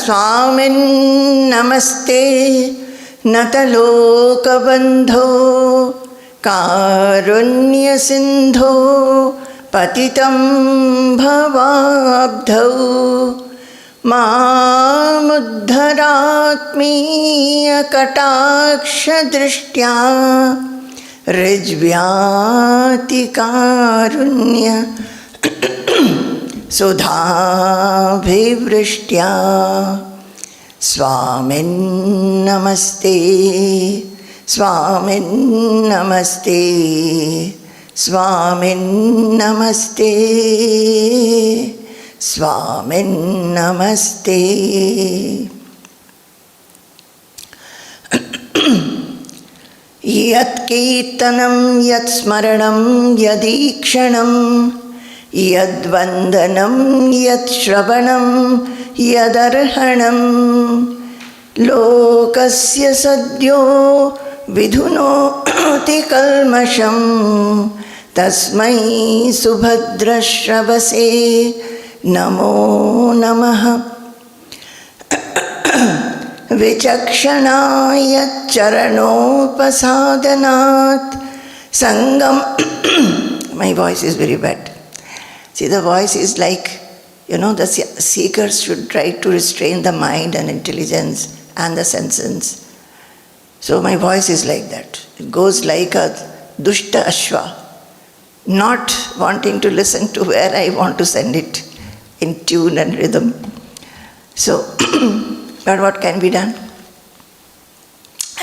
Swamin Namaste Natalokabandho Karunya Sindho Patitam Bhavabdhau Mamuddharatmiya Kataksha Drishtya Rijvyati Karunya Sudhabhivrishtya Swamin Namaste Swamin Namaste Swamin Namaste Swamin Namaste. Yat Kirtanam Yat Smaranam Yadikshanam Yad Vandanam Yat Shravanam Yadarhanam Lokasya Sadyo Vidhunoti Kalmasham Tasmai Subhadrashravase Namo Namaha. Vichakshana charanopasadanat sangam. My voice is very bad. See, the voice is like, the seekers should try to restrain the mind and intelligence and the senses. So my voice is like that. It goes like a dushta ashwa, not wanting to listen to where I want to send it in tune and rhythm. So, but what can be done?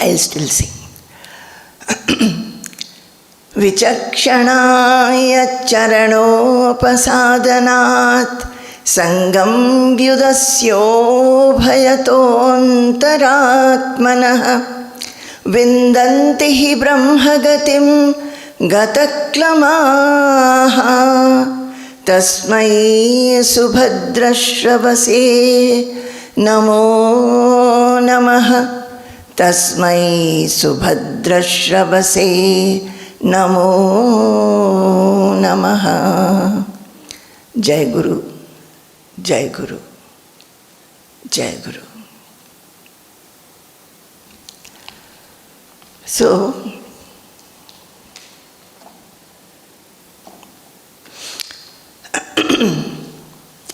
I'll still sing. Vichakshanaya charanopasadanat sangam vyudasyo bhayatontaratmanah vindanti hi brahmagatim gataklamaha tasmai subhadrashravase Namo Namaha. Tasmai Subhadrashravase Namo Namaha. Jai Guru, Jai Guru, Jai Guru. So,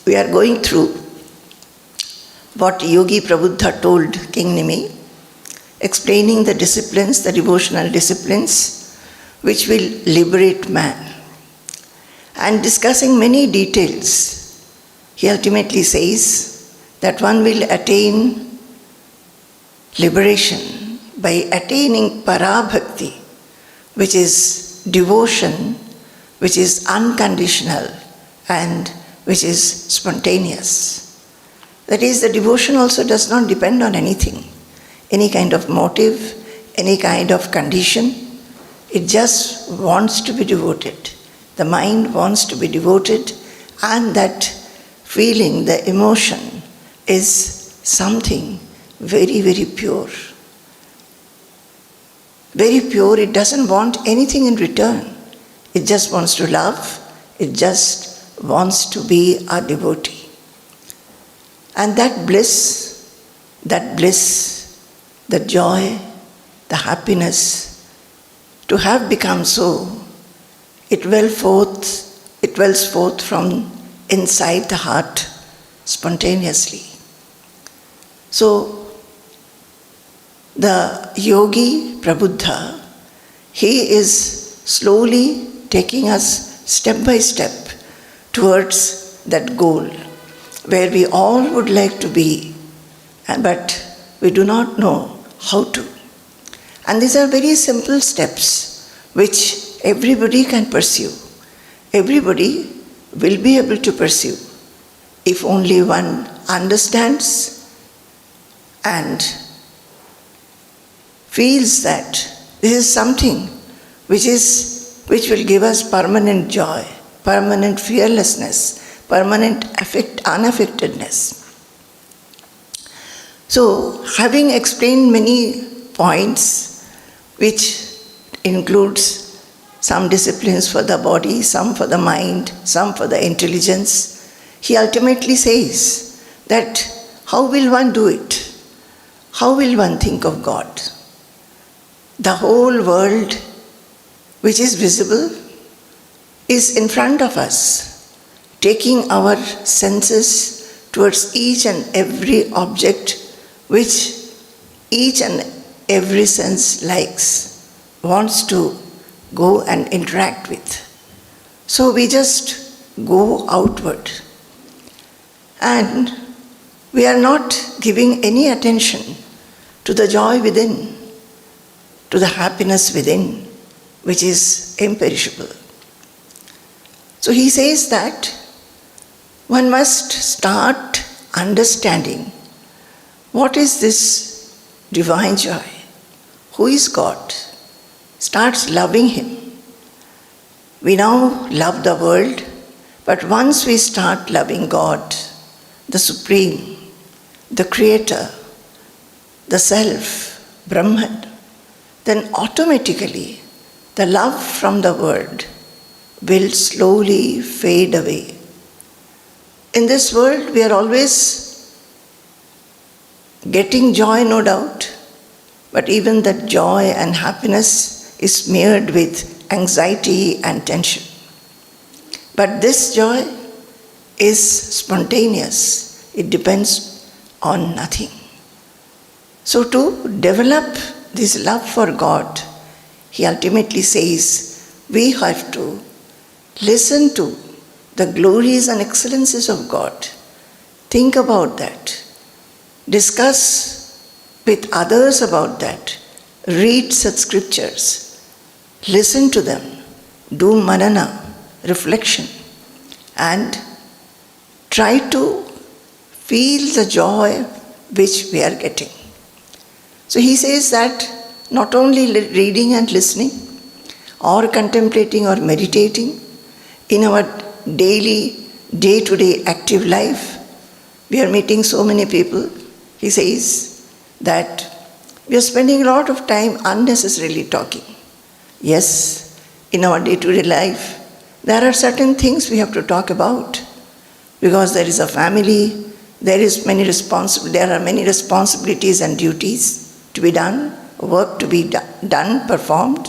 we are going through what Yogi Prabuddha told King Nimi, explaining the disciplines, the devotional disciplines, which will liberate man. And discussing many details, he ultimately says that one will attain liberation by attaining Para Bhakti, which is devotion, which is unconditional and which is spontaneous. That is, the devotion also does not depend on anything, any kind of motive, any kind of condition. It just wants to be devoted. The mind wants to be devoted, and that feeling, the emotion, is something very, very pure. Very pure. It doesn't want anything in return. It just wants to love. It just wants to be a devotee. And that bliss, the joy, the happiness, to have become so, it wells forth from inside the heart spontaneously. So, the Yogi Prabuddha, he is slowly taking us step by step towards that goal, where we all would like to be, but we do not know how to. And these are very simple steps which everybody can pursue. Everybody will be able to pursue if only one understands and feels that this is something which will give us permanent joy, permanent fearlessness, permanent unaffectedness. So, having explained many points, which includes some disciplines for the body, some for the mind, some for the intelligence, he ultimately says that how will one do it? How will one think of God? The whole world which is visible is in front of us, taking our senses towards each and every object which each and every sense likes, wants to go and interact with. So we just go outward. And we are not giving any attention to the joy within, to the happiness within, which is imperishable. So he says that one must start understanding what is this divine joy, who is God, starts loving Him. We now love the world, but once we start loving God, the Supreme, the Creator, the Self, Brahman, then automatically the love from the world will slowly fade away. In this world, we are always getting joy, no doubt, but even that joy and happiness is smeared with anxiety and tension. But this joy is spontaneous. It depends on nothing. So to develop this love for God, he ultimately says we have to listen to the glories and excellences of God. Think about that. Discuss with others about that. Read such scriptures. Listen to them. Do manana, reflection. And try to feel the joy which we are getting. So he says that not only reading and listening or contemplating or meditating, in our daily, day-to-day active life, we are meeting so many people. He says that we are spending a lot of time unnecessarily talking. Yes, in our day-to-day life, there are certain things we have to talk about because there is a family, there are many responsibilities and duties to be done, work to be done, performed.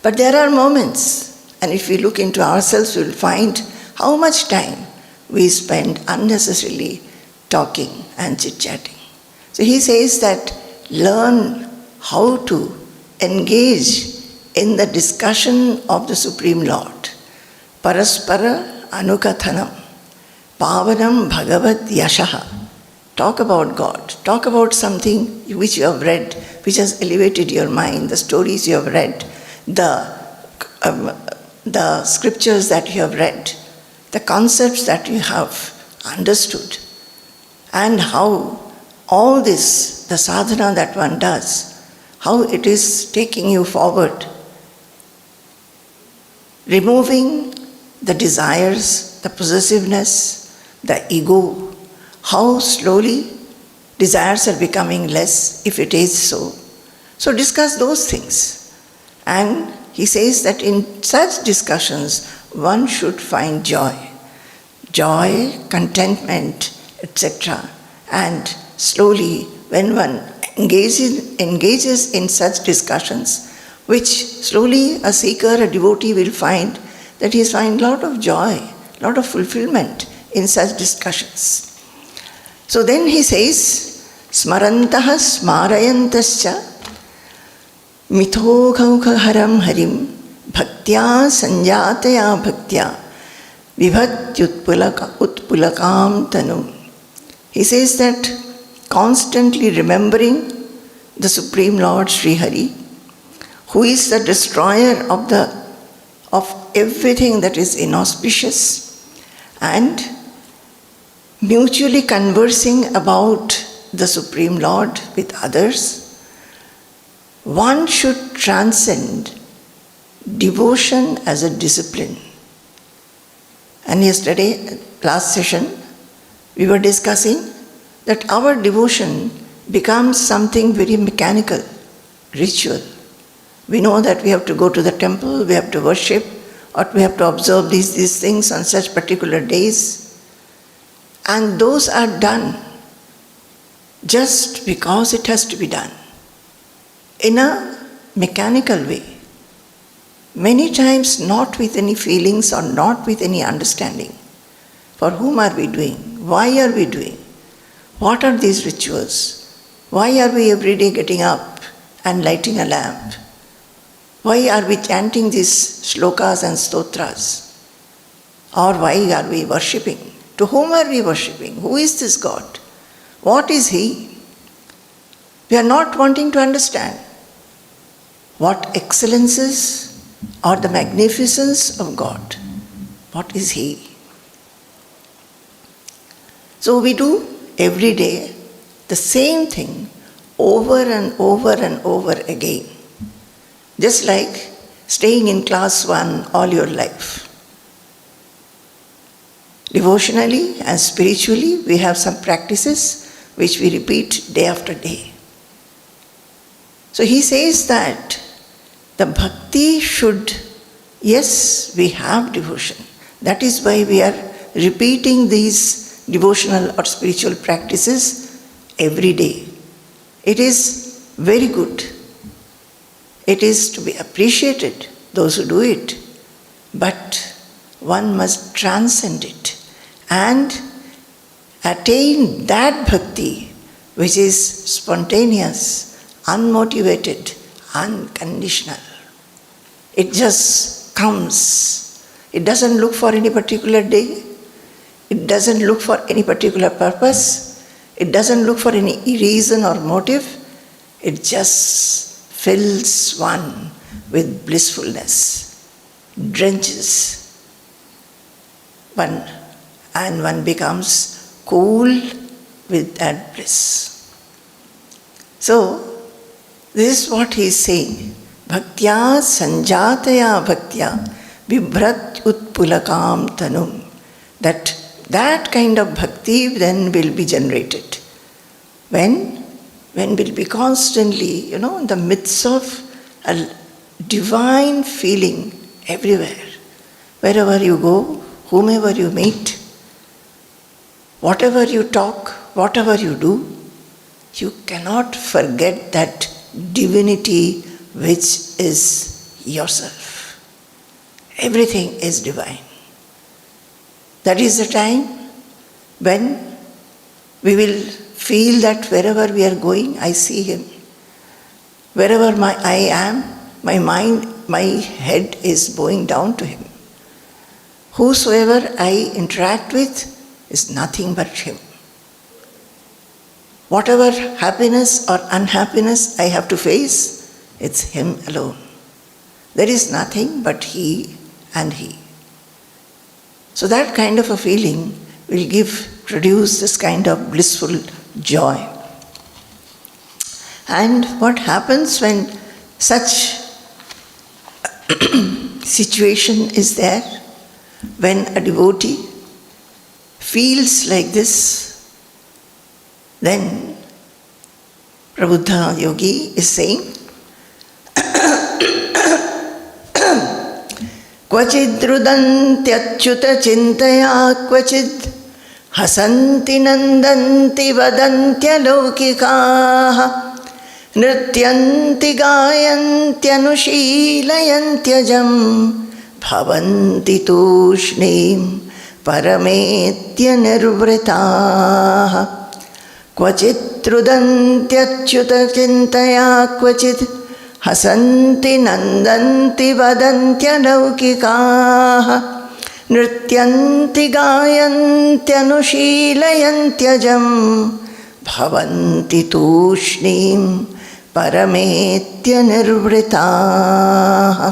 But there are moments, and if we look into ourselves, we will find how much time we spend unnecessarily talking and chit-chatting. So he says that learn how to engage in the discussion of the Supreme Lord. Paraspara anukathanam, pavanam bhagavad yashaha. Talk about God. Talk about something which you have read, which has elevated your mind, the stories you have read, the scriptures that you have read, the concepts that you have understood, and how all this, the sadhana that one does, how it is taking you forward, removing the desires, the possessiveness, the ego, how slowly desires are becoming less, if it is so. So discuss those things. And he says that in such discussions, one should find joy, contentment, etc. And slowly, when one engages in such discussions, which slowly a seeker, a devotee will find that he is finding a lot of joy, a lot of fulfillment in such discussions. So then he says, smarantaha smarayantascha mithoghauharam harim bhaktya sanjataya bhaktya vibhatyutpulakam tanum. He says that constantly remembering the Supreme Lord Sri Hari, who is the destroyer of everything that is inauspicious, and mutually conversing about the Supreme Lord with others, one should transcend devotion as a discipline. And yesterday, last session, we were discussing that our devotion becomes something very mechanical, ritual. We know that we have to go to the temple, we have to worship, or we have to observe these things on such particular days. And those are done just because it has to be done, in a mechanical way. Many times not with any feelings or not with any understanding. For whom are we doing? Why are we doing? What are these rituals? Why are we every day getting up and lighting a lamp? Why are we chanting these shlokas and stotras? Or why are we worshipping? To whom are we worshipping? Who is this God? What is He? We are not wanting to understand what excellences or the magnificence of God. What is He? So we do every day the same thing over and over and over again. Just like staying in class 1 all your life. Devotionally and spiritually, we have some practices which we repeat day after day. So he says that the bhakti should, yes, we have devotion. That is why we are repeating these devotional or spiritual practices every day. It is very good. It is to be appreciated, those who do it. But one must transcend it and attain that bhakti which is spontaneous, unmotivated, unconditional. It just comes. It doesn't look for any particular day. It doesn't look for any particular purpose. It doesn't look for any reason or motive. It just fills one with blissfulness, drenches one, and one becomes cool with that bliss. So, this is what he is saying. Bhaktya sanjataya bhaktya vibhrat utpulakam tanum. That kind of bhakti then will be generated. When will be constantly, in the midst of a divine feeling everywhere. Wherever you go, whomever you meet, whatever you talk, whatever you do, you cannot forget that divinity which is yourself. Everything is divine. That is the time when we will feel that wherever we are going, I see Him. Wherever I am, my mind, my head is bowing down to Him. Whosoever I interact with is nothing but Him. Whatever happiness or unhappiness I have to face, it's Him alone. There is nothing but He and He. So that kind of a feeling will produce this kind of blissful joy. And what happens when such situation is there, when a devotee feels like this, then Prabuddha Yogi is saying, Kvachid rudantyachyuta chintaya kvachid hasanti nandanti vadantya lokikaha nrityanti gayanti anushilayantyajam bhavanti tushnim parametya nirvritaha kvachit rudantyachyuta chintaya kvachid hasanti nandanti vadantya laukikaha nrityanti gayanti anushilayantyajam bhavanti tushnim parametya nirvritaha.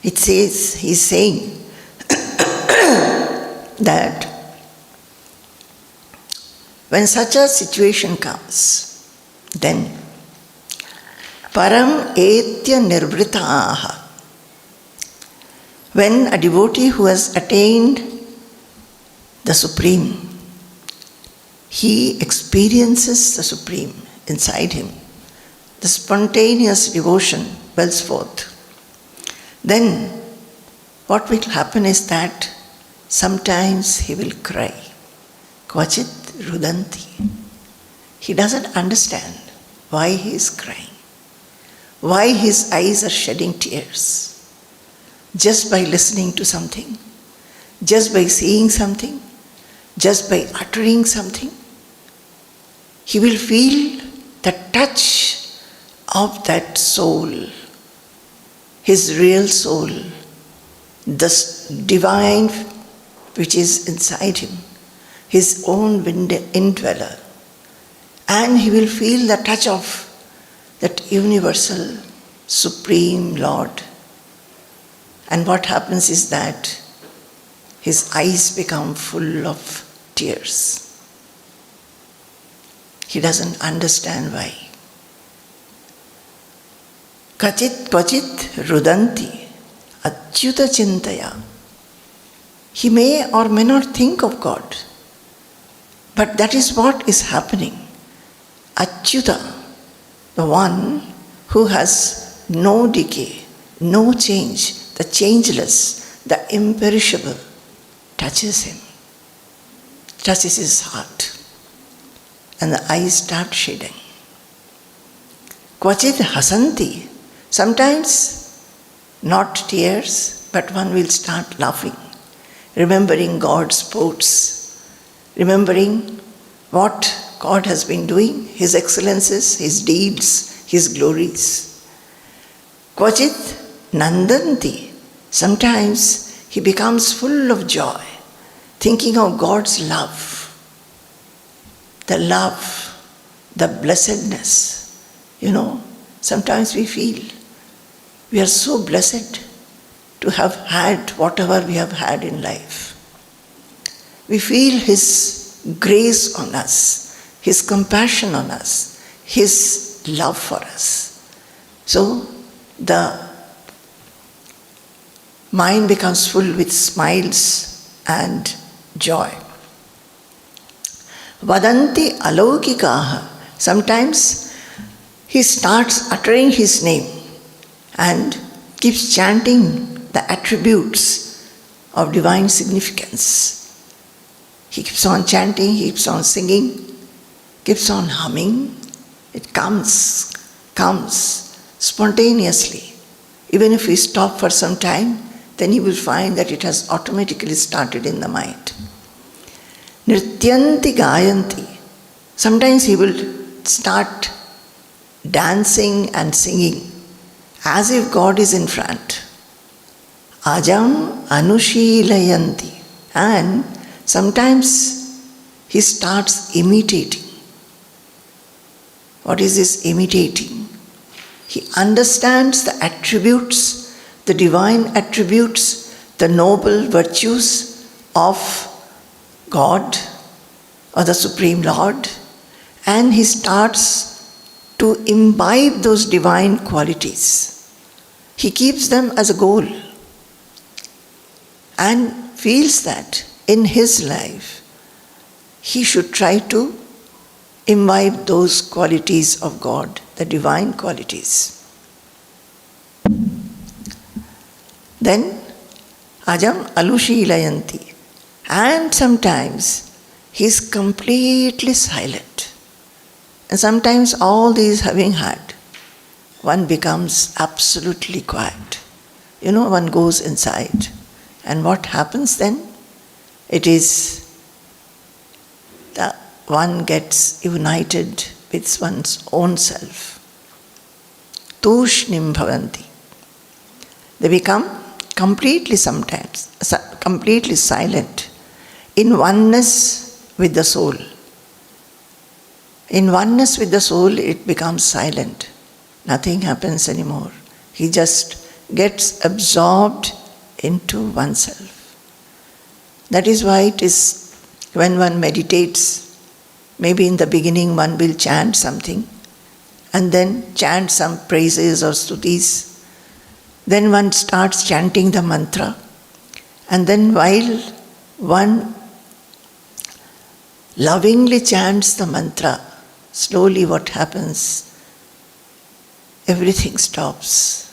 It says, he's saying that when such a situation comes, then param etya nirvritaha. When a devotee who has attained the Supreme, he experiences the Supreme inside him. The spontaneous devotion wells forth. Then what will happen is that Sometimes he will cry. Kvachit rudanti. He doesn't understand why he is crying, why his eyes are shedding tears. Just by listening to something, just by seeing something, just by uttering something, he will feel the touch of that soul, his real soul, the divine which is inside him, his own indweller. And he will feel the touch of that universal, supreme Lord. And what happens is that his eyes become full of tears. He doesn't understand why. Kachit kvachit rudanti achyuta chintaya. He may or may not think of God, but that is what is happening. Achyuta, the one who has no decay, no change, the changeless, the imperishable, touches him, touches his heart, and the eyes start shedding. Kvachit hasanti, sometimes not tears, but one will start laughing, remembering God's sports, remembering what God has been doing, His excellences, His deeds, His glories. Kvachit nandanti, sometimes he becomes full of joy, thinking of God's love, the blessedness. Sometimes we feel we are so blessed to have had whatever we have had in life. We feel His grace on us, His compassion on us, His love for us. So the mind becomes full with smiles and joy. Vadanti alaukikaha. Sometimes he starts uttering his name and keeps chanting the attributes of divine significance. He keeps on chanting, he keeps on singing, keeps on humming. It comes spontaneously. Even if we stop for some time, then you will find that it has automatically started in the mind. Nrityanti gayanti. Sometimes he will start dancing and singing as if God is in front. Ajam anushilayanti. And sometimes he starts imitating. What is this imitating? He understands the attributes, the divine attributes, the noble virtues of God or the Supreme Lord, and he starts to imbibe those divine qualities. He keeps them as a goal and feels that in his life he should try to imbibe those qualities of God, the divine qualities. Then, ajam alushilayanti. And sometimes he is completely silent. And sometimes all these having had, one becomes absolutely quiet. One goes inside. And what happens then? It is that one gets united with one's own self. Tushnim bhavanti. They become completely silent, in oneness with the soul. In oneness with the soul, it becomes silent. Nothing happens anymore. He just gets absorbed into oneself. That is why it is when one meditates, maybe in the beginning one will chant something and then chant some praises or stutis. Then one starts chanting the mantra, and then while one lovingly chants the mantra, slowly what happens? Everything stops.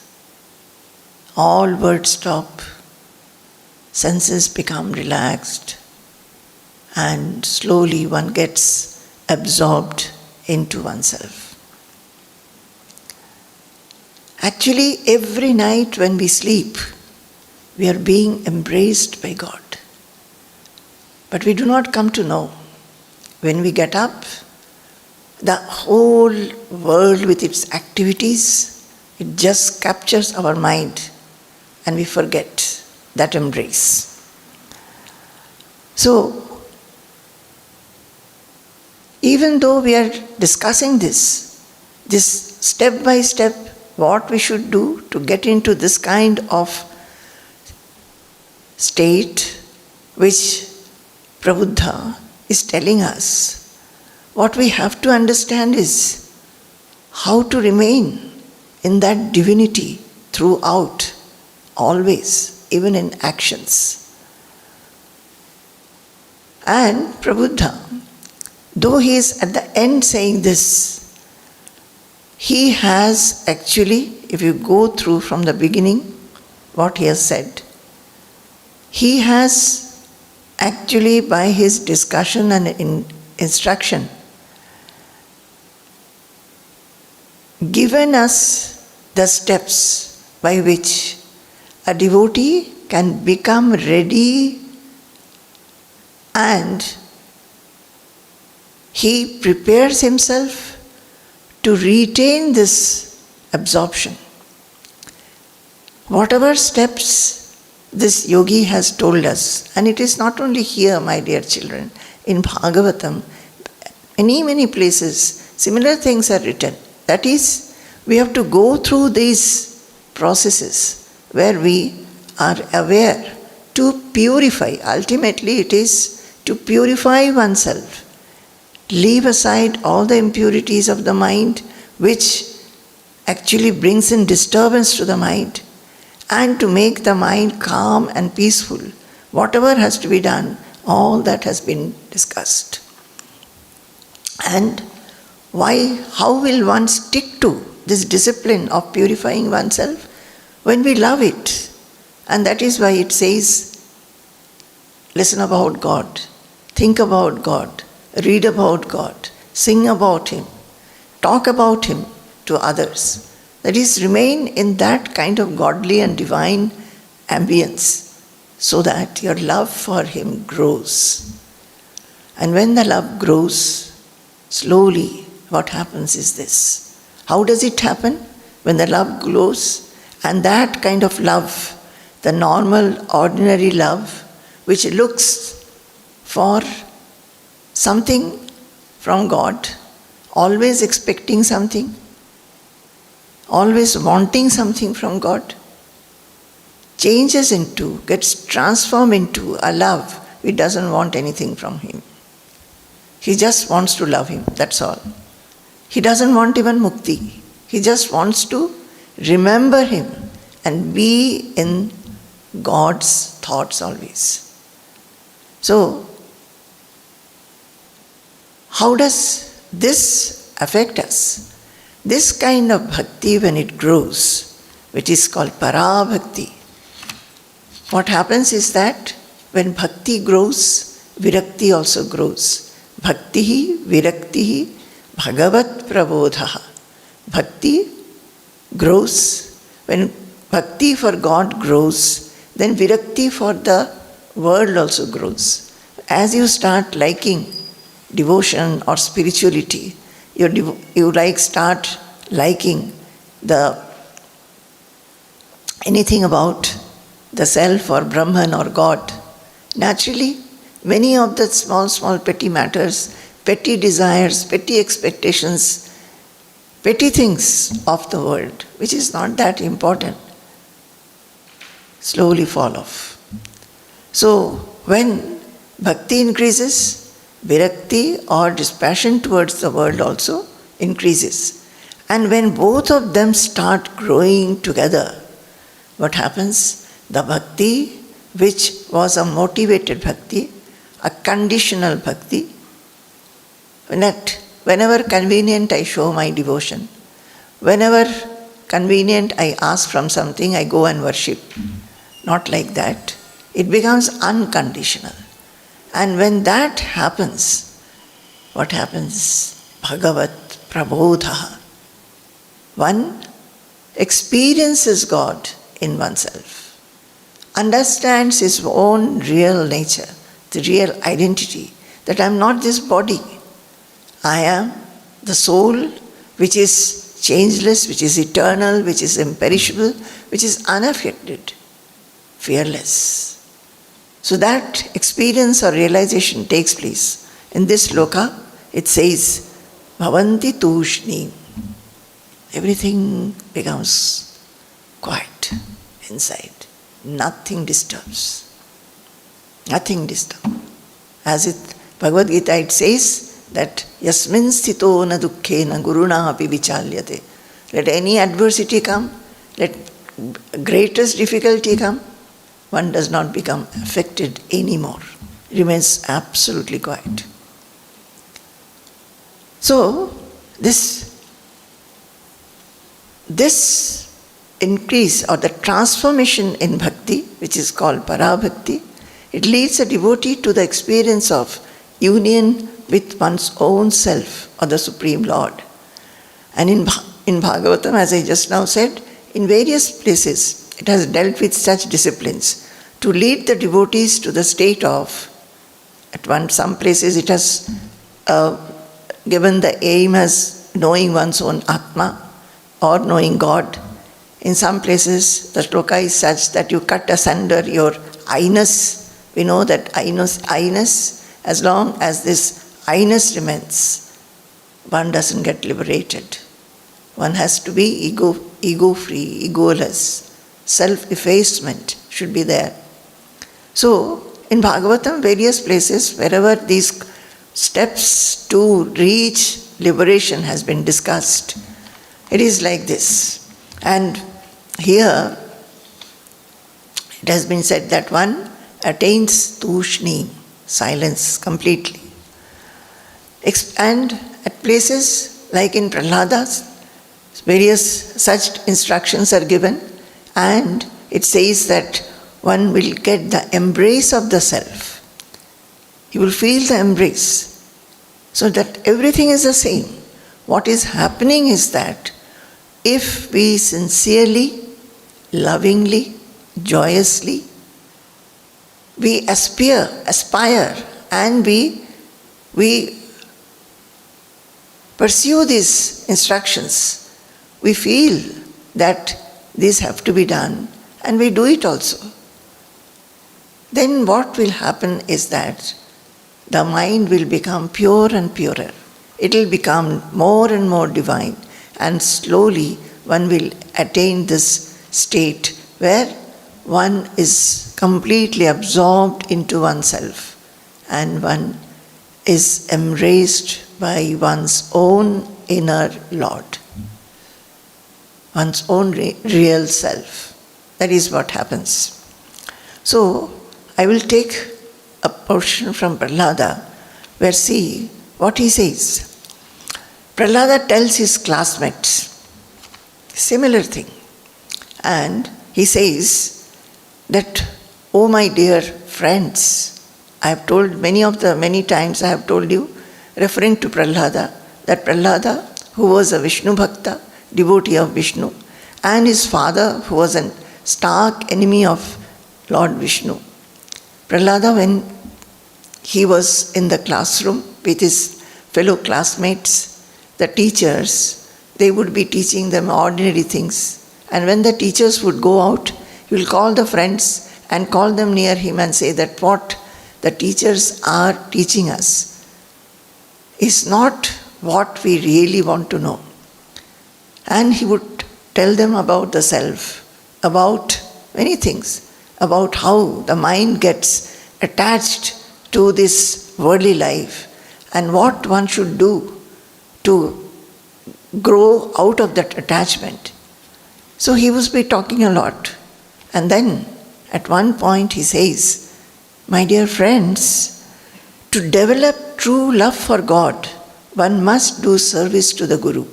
All words stop. senses become relaxed, and slowly one gets absorbed into oneself. Actually, every night when we sleep, we are being embraced by God. But we do not come to know. When we get up, the whole world with its activities, it just captures our mind and we forget that embrace. So, even though we are discussing this step by step, what we should do to get into this kind of state which Prabuddha is telling us, what we have to understand is how to remain in that divinity throughout, always, even in actions. And Prabuddha, though he is at the end saying this, he has actually, if you go through from the beginning, what he has said, he has actually by his discussion and instruction given us the steps by which a devotee can become ready and he prepares himself to retain this absorption. Whatever steps this yogi has told us, and it is not only here, my dear children, in Bhagavatam, many places, similar things are written. That is, we have to go through these processes where we are aware to purify. Ultimately, it is to purify oneself. Leave aside all the impurities of the mind which actually brings in disturbance to the mind, and to make the mind calm and peaceful. Whatever has to be done, all that has been discussed. And how will one stick to this discipline of purifying oneself? When we love it. And that is why it says, listen about God, think about God, read about God, sing about Him, talk about Him to others. That is, remain in that kind of godly and divine ambience so that your love for Him grows. And when the love grows, slowly what happens is this. How does it happen? When the love grows, and that kind of love, the normal, ordinary love, which looks for something from God, always expecting something, always wanting something from God, gets transformed into a love which doesn't want anything from Him. He just wants to love Him, that's all. He doesn't want even mukti. He just wants to remember Him and be in God's thoughts always. So, how does this affect us? This kind of bhakti, when it grows, which is called Para Bhakti, what happens is that when bhakti grows, virakti also grows. Bhakti, virakti, Bhagavat Prabodha. Bhakti grows. When bhakti for God grows, then virakti for the world also grows. As you start liking devotion or spirituality, you start liking anything about the self or Brahman or God. Naturally, many of the small petty matters, petty desires, petty expectations, petty things of the world, which is not that important, slowly fall off. So, when bhakti increases, virakti or dispassion towards the world also increases. And when both of them start growing together, what happens? The bhakti, which was a motivated bhakti, a conditional bhakti, whenever convenient I show my devotion, whenever convenient I ask from something, I go and worship. Not like that. It becomes unconditional. And when that happens, what happens? Bhagavat Prabodha. One experiences God in oneself, understands his own real nature, the real identity, that I am not this body. I am the soul which is changeless, which is eternal, which is imperishable, which is unaffected, fearless. So that experience or realization takes place. In this sloka, it says, Bhavanti Tushni. Everything becomes quiet inside. Nothing disturbs. Nothing disturbs. As it Bhagavad Gita, it says that Yasmin sthito na dukkhena guruna api vichalyate. Let any adversity come, let greatest difficulty come, one does not become affected anymore. It remains absolutely quiet. So, this increase or the transformation in bhakti, which is called Para Bhakti, it leads a devotee to the experience of union with one's own self or the Supreme Lord. And in Bhagavatam, as I just now said, in various places it has dealt with such disciplines to lead the devotees to the state of, some places it has given the aim as knowing one's own Atma or knowing God. In some places the shloka is such that you cut asunder your I-ness. We know that I-ness, as long as this I-ness remains, one doesn't get liberated. One has to be ego-free, egoless. Self-effacement should be there. So, in Bhagavatam, various places, wherever these steps to reach liberation has been discussed, it is like this. And here, it has been said that one attains tushni, silence completely. And at places like in Prahlada's, various such instructions are given, and it says that one will get the embrace of the self. He will feel the embrace, so that everything is the same. What is happening is that if we sincerely, lovingly, joyously, we aspire, and we pursue these instructions, we feel that these have to be done, and we do it also. Then what will happen is that the mind will become pure and purer. It will become more and more divine, and slowly one will attain this state where one is completely absorbed into oneself and one is embraced by one's own inner Lord, one's own real self. That is what happens. So, I will take a portion from Prahlada where see what he says. Prahlada tells his classmates similar thing, and he says that, oh my dear friends, I have told many times I have told you, referring to Prahlada, that Prahlada, who was a Vishnu Bhakta, devotee of Vishnu, and his father, who was a stark enemy of Lord Vishnu. Prahlada, when he was in the classroom with his fellow classmates, the teachers, they would be teaching them ordinary things. And when the teachers would go out, he will call the friends and call them near him and say that what the teachers are teaching us is not what we really want to know. And he would tell them about the self, about many things, about how the mind gets attached to this worldly life and what one should do to grow out of that attachment. So he was be talking a lot. And then at one point he says, my dear friends, to develop true love for God, one must do service to the Guru.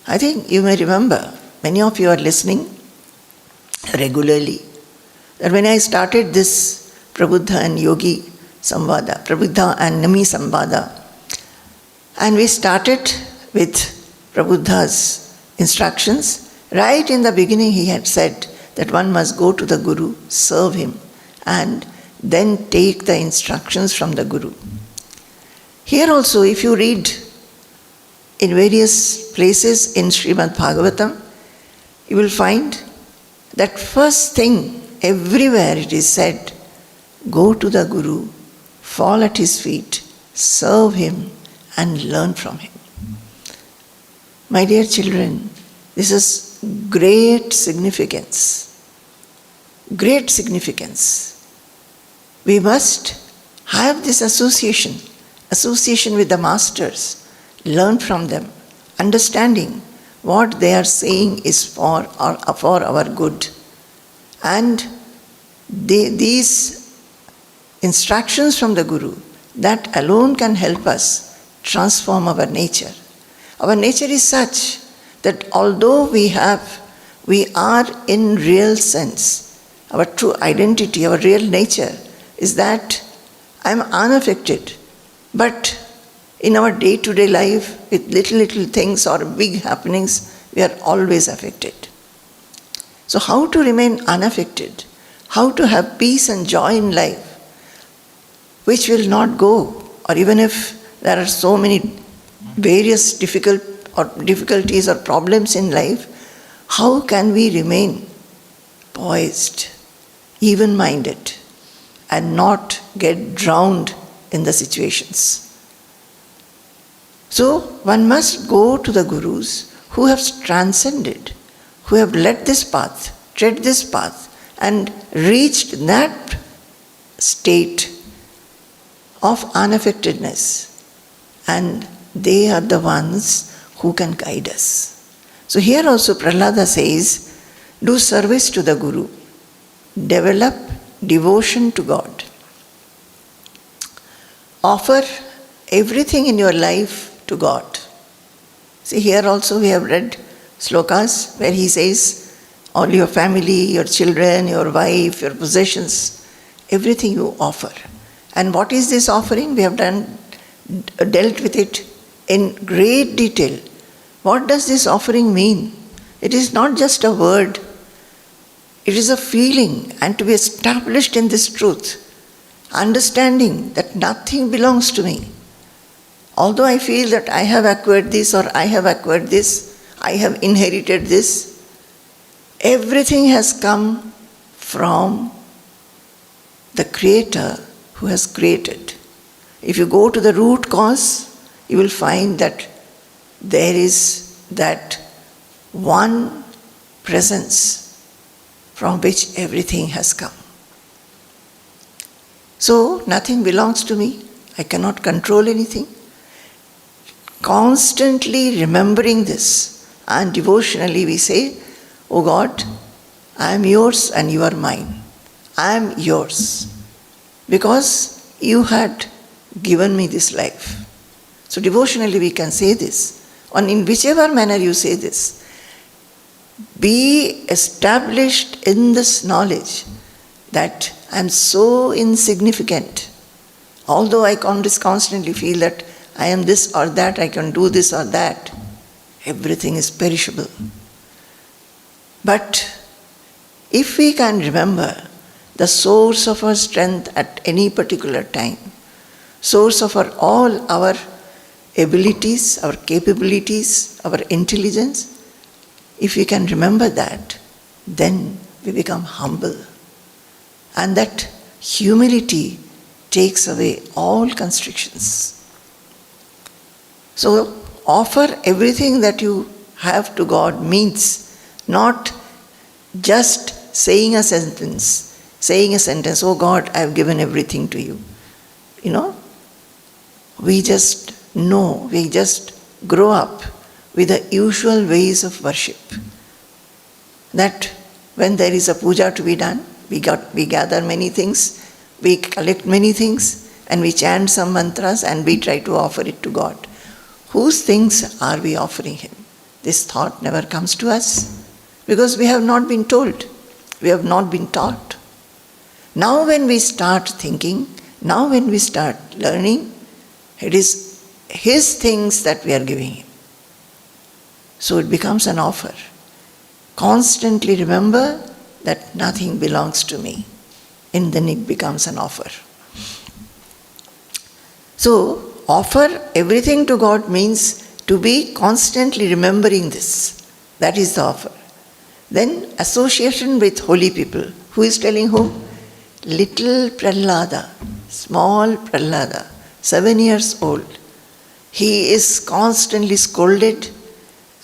I think you may remember, many of you are listening, regularly. That when I started this Prabuddha and Yogi Samvada, Prabuddha and Nimi Samvada, and we started with Prabuddha's instructions, right in the beginning he had said that one must go to the Guru, serve him, and then take the instructions from the Guru. Here also, if you read in various places in Srimad Bhagavatam, you will find that first thing, everywhere it is said, go to the Guru, fall at his feet, serve him, and learn from him. My dear children, this is great significance. Great significance. We must have this association with the masters, learn from them, understanding what they are saying is for our good. And these instructions from the Guru, that alone can help us transform our nature. Our nature is such that although we are in real sense, our true identity, our real nature is that I am unaffected. But in our day-to-day life, with little things or big happenings, we are always affected. So how to remain unaffected? How to have peace and joy in life, which will not go, or even if there are so many various difficulties or problems in life, how can we remain poised, even-minded, and not get drowned in the situations? So one must go to the Gurus who have transcended, who have led this path, tread this path, and reached that state of unaffectedness. And they are the ones who can guide us. So here also Prahlada says, do service to the Guru, develop devotion to God. Offer everything in your life to God. See, here also we have read slokas where he says, all your family, your children, your wife, your possessions, everything you offer. And what is this offering? We have dealt with it in great detail. What does this offering mean? It is not just a word. It is a feeling, and to be established in this truth, understanding that nothing belongs to me. Although I feel that I have acquired this or I have acquired this, I have inherited this, everything has come from the Creator who has created. If you go to the root cause, you will find that there is that one presence from which everything has come. So nothing belongs to me. I cannot control anything. Constantly remembering this, and devotionally we say, "Oh God, I am yours and you are mine. I am yours because you had given me this life." So devotionally we can say this. And in whichever manner you say this, be established in this knowledge that I am so insignificant. Although I constantly feel that I am this or that, I can do this or that, everything is perishable. But if we can remember the source of our strength at any particular time, source of all our abilities, our capabilities, our intelligence, if we can remember that, then we become humble. And that humility takes away all constrictions. So offer everything that you have to God means not just saying a sentence, "Oh God, I have given everything to you." We just know, we just grow up with the usual ways of worship. That when there is a puja to be done, we gather many things, we collect many things, and we chant some mantras and we try to offer it to God. Whose things are we offering Him? This thought never comes to us because we have not been told. We have not been taught. Now when we start thinking, now when we start learning, it is His things that we are giving Him. So it becomes an offer. Constantly remember that nothing belongs to me. And then it becomes an offer. So, offer everything to God means to be constantly remembering this. That is the offer. Then association with holy people. Who is telling whom? Little Prahlada, small Prahlada, 7 years old. He is constantly scolded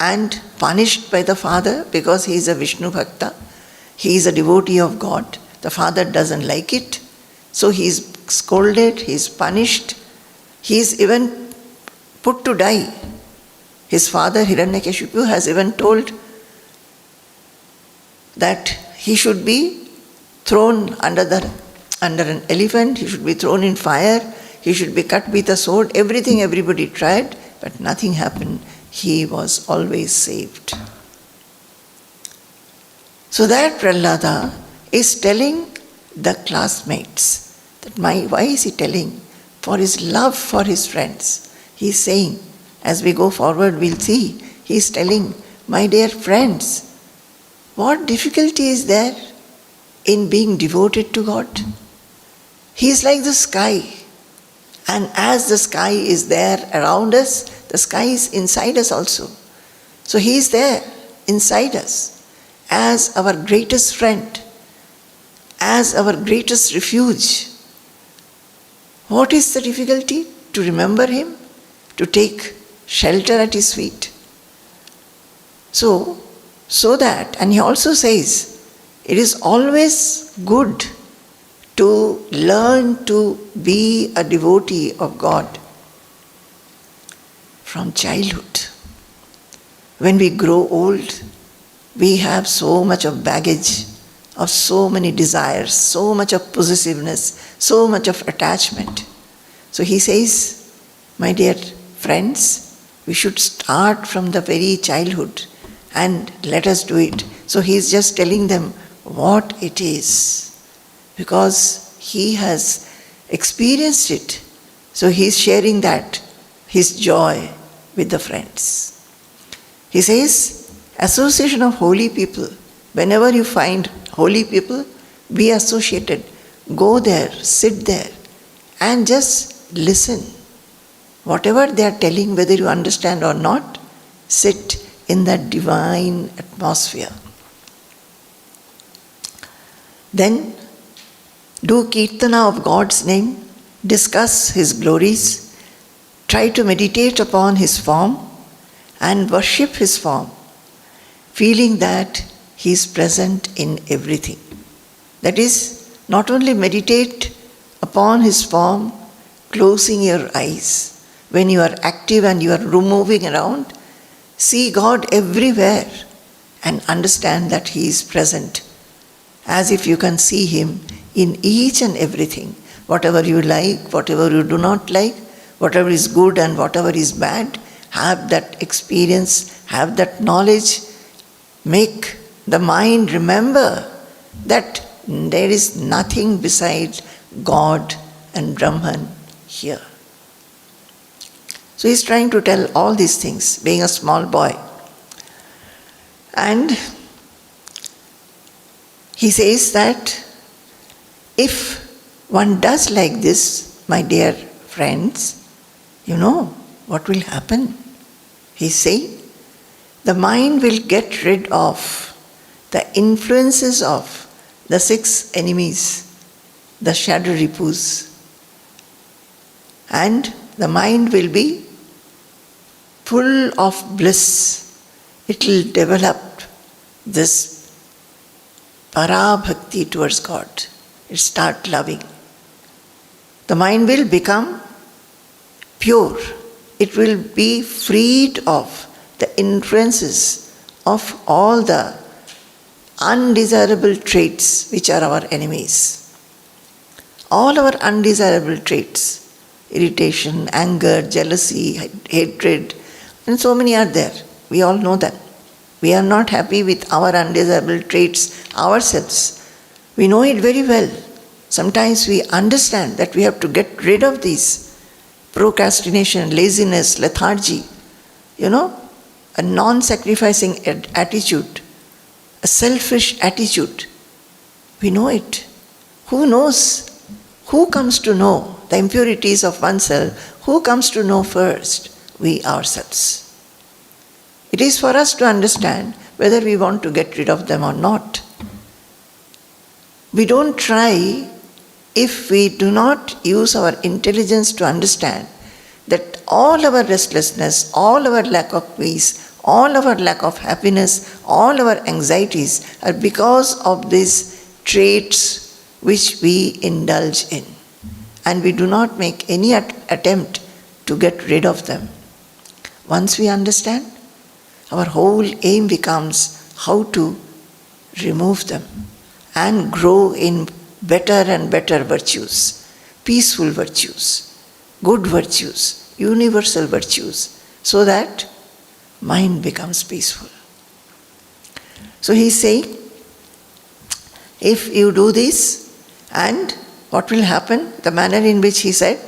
and punished by the father because he is a Vishnu Bhakta. He is a devotee of God. The father doesn't like it. So he is scolded, he is punished. He is even put to die. His father Hiranyakashipu has even told that he should be thrown under an elephant, he should be thrown in fire, he should be cut with a sword. Everything everybody tried, but nothing happened. He was always saved. So that Prahlada is telling the classmates that why is he telling? For his love for his friends. He is saying, as we go forward we'll see, he is telling, my dear friends, what difficulty is there in being devoted to God? He is like the sky. And as the sky is there around us, the sky is inside us also. So he is there inside us as our greatest friend, as our greatest refuge. What is the difficulty? To remember him, to take shelter at his feet. So that, and he also says, it is always good to learn to be a devotee of God from childhood. When we grow old, we have so much of baggage, of so many desires, so much of possessiveness, so much of attachment. So he says, my dear friends, we should start from the very childhood and let us do it. So he is just telling them what it is, because he has experienced it. So he is sharing that, his joy with the friends. He says, association of holy people. Whenever you find holy people, be associated. Go there, sit there, and just listen. Whatever they are telling, whether you understand or not, sit in that divine atmosphere. Then do kirtana of God's name, discuss His glories, try to meditate upon His form and worship His form, feeling that He is present in everything. That is, not only meditate upon His form, closing your eyes. When you are active and you are moving around, see God everywhere and understand that He is present, as if you can see Him in each and everything. Whatever you like, whatever you do not like, whatever is good and whatever is bad, have that experience, have that knowledge. Make the mind remember that there is nothing besides God and Brahman here. So he's trying to tell all these things, being a small boy. And he says that if one does like this, my dear friends, you know what will happen. He's saying, the mind will get rid of the influences of the 6 enemies, the shadow ripus, and the mind will be full of bliss. It will develop this Para Bhakti towards God. It start loving. The mind will become pure. It will be freed of the influences of all the undesirable traits which are our enemies. All our undesirable traits, irritation, anger, jealousy, hatred, and so many are there. We all know them. We are not happy with our undesirable traits ourselves. We know it very well. Sometimes we understand that we have to get rid of these procrastination, laziness, lethargy, a non-sacrificing attitude, a selfish attitude. We know it. Who knows? Who comes to know the impurities of oneself? Who comes to know first? We ourselves. It is for us to understand whether we want to get rid of them or not. We don't try if we do not use our intelligence to understand that all our restlessness, all our lack of peace, all our lack of happiness, all our anxieties are because of these traits which we indulge in. And we do not make any attempt to get rid of them. Once we understand, our whole aim becomes how to remove them and grow in better and better virtues, peaceful virtues, good virtues, universal virtues, so that mind becomes peaceful. So he's saying, if you do this, and what will happen? The manner in which he says,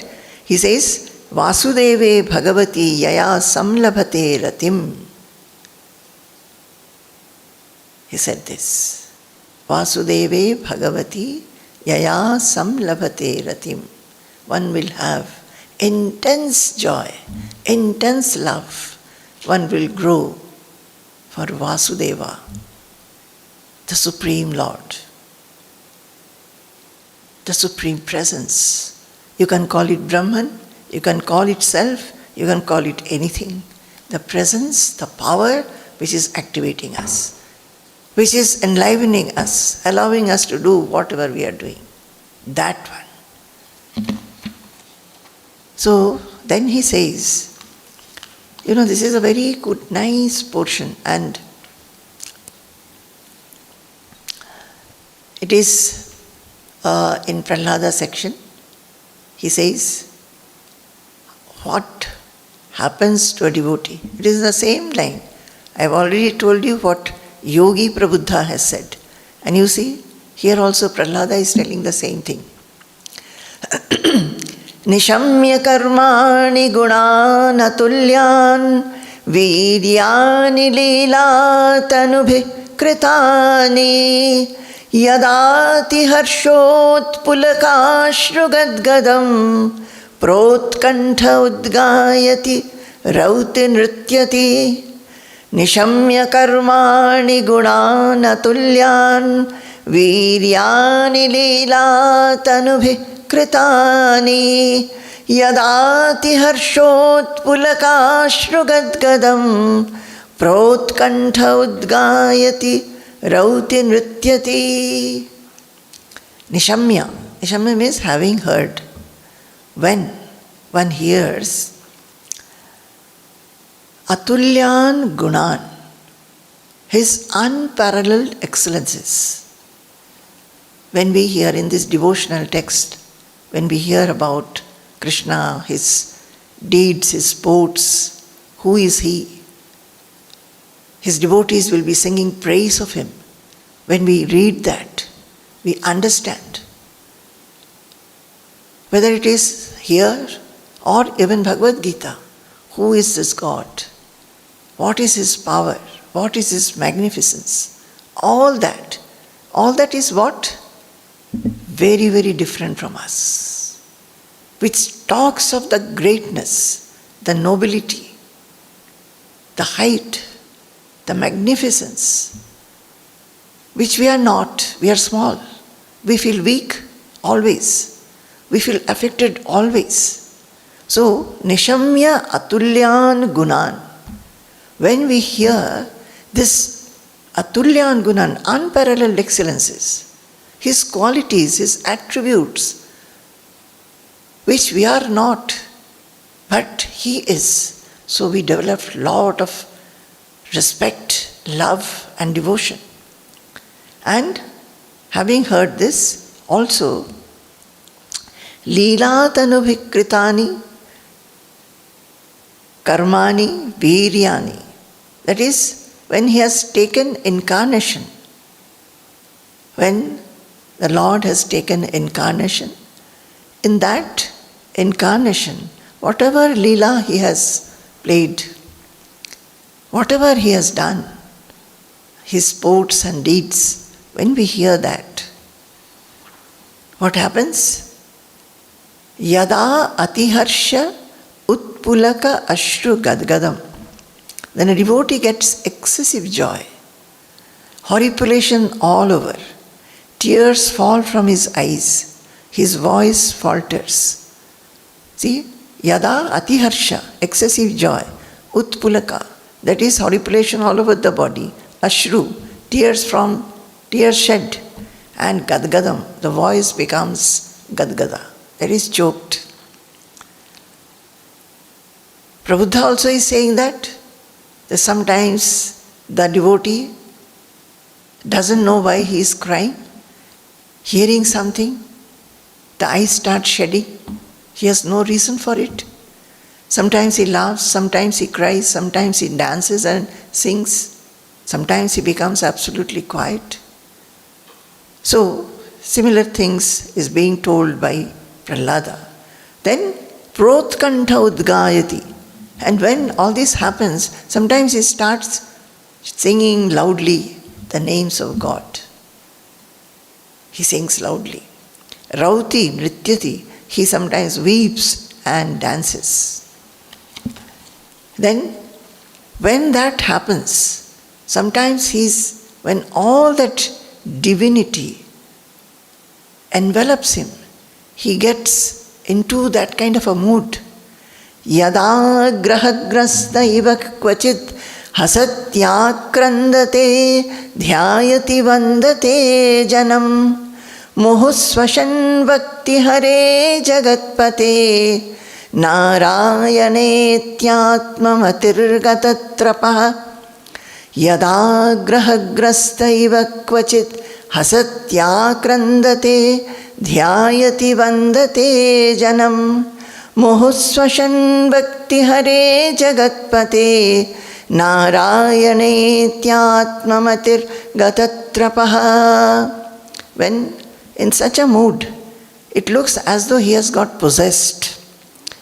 Vasudeve Bhagavati Yaya Samlabhate Ratim. He said this. Vasudeve Bhagavati Yaya Samlabhate Ratim. One will have intense joy, intense love. One will grow for Vasudeva, the Supreme Lord, the Supreme Presence. You can call it Brahman, you can call it Self, you can call it anything. The presence, the power which is activating us, which is enlivening us, allowing us to do whatever we are doing. That one. So then he says, this is a very good, nice portion, and it is in Prahlada section. He says, what happens to a devotee? It is the same line. I have already told you what Yogi Prabuddha has said. And you see, here also Prahlada is telling the same thing. Nishamya karmani gunana tulyan viryani lila tanubhi kritani yadati harshot pulakashru gadgadam protkantha udgayati rauti nrityati nishamya karmani gunana tulyan viryani lila tanubhi kritani yadati harshot pulakashru gadgadam protkantha udgayati rauti nrityati. Nishamya. Nishamya means having heard. When one hears Atulyan Gunan, his unparalleled excellences. When we hear in this devotional text, when we hear about Krishna, his deeds, his sports, who is he? His devotees will be singing praise of him. When we read that, we understand. Whether it is here or even Bhagavad Gita, who is this God? What is his power? What is his magnificence? All that is what? Very, very different from us. Which talks of the greatness, the nobility, the height, the magnificence, which we are not. We are small. We feel weak always. We feel affected always. So, Nishamya Atulyan Gunan. When we hear this Atulyan Gunan, unparalleled excellences, his qualities, his attributes, which we are not, but he is. So we develop lot of respect, love and devotion. And having heard this, also, Leela Tanubhikritani Karmani Viryani. That is, when he has taken incarnation, when the Lord has taken incarnation, in that incarnation, whatever Leela he has played, whatever he has done, his sports and deeds, when we hear that, what happens? Yada atiharsha utpulaka ashru gadgadam. Then a devotee gets excessive joy, horripilation all over, tears fall from his eyes, his voice falters. See, yada atiharsha, excessive joy, utpulaka, that is horripilation all over the body, ashru, tears shed, and gadgadam, the voice becomes gadgada, that is choked. Prabuddha also is saying that sometimes the devotee doesn't know why he is crying, hearing something, the eyes start shedding, he has no reason for it. Sometimes he laughs, sometimes he cries, sometimes he dances and sings, sometimes he becomes absolutely quiet. So, similar things is being told by Prahlada. Then, protkantha udgayati. And when all this happens, sometimes he starts singing loudly the names of God. He sings loudly. Rauti nrityati. He sometimes weeps and dances. Then, when that happens, sometimes when all that divinity envelops him, he gets into that kind of a mood. Yada grahagrasta iva kvachit hasatyakrandate dhyayati vandate janam muhusvashan bhakti hare jagatpate narayanetyatmamatirgatatrapaha yada grahagrasta iva kvachit hasatyakrandate dhyayati vandate janam muhusvashan bhakti hare jagatpate narayanetyatmamatir gatatrapaha. When in such a mood, it looks as though he has got possessed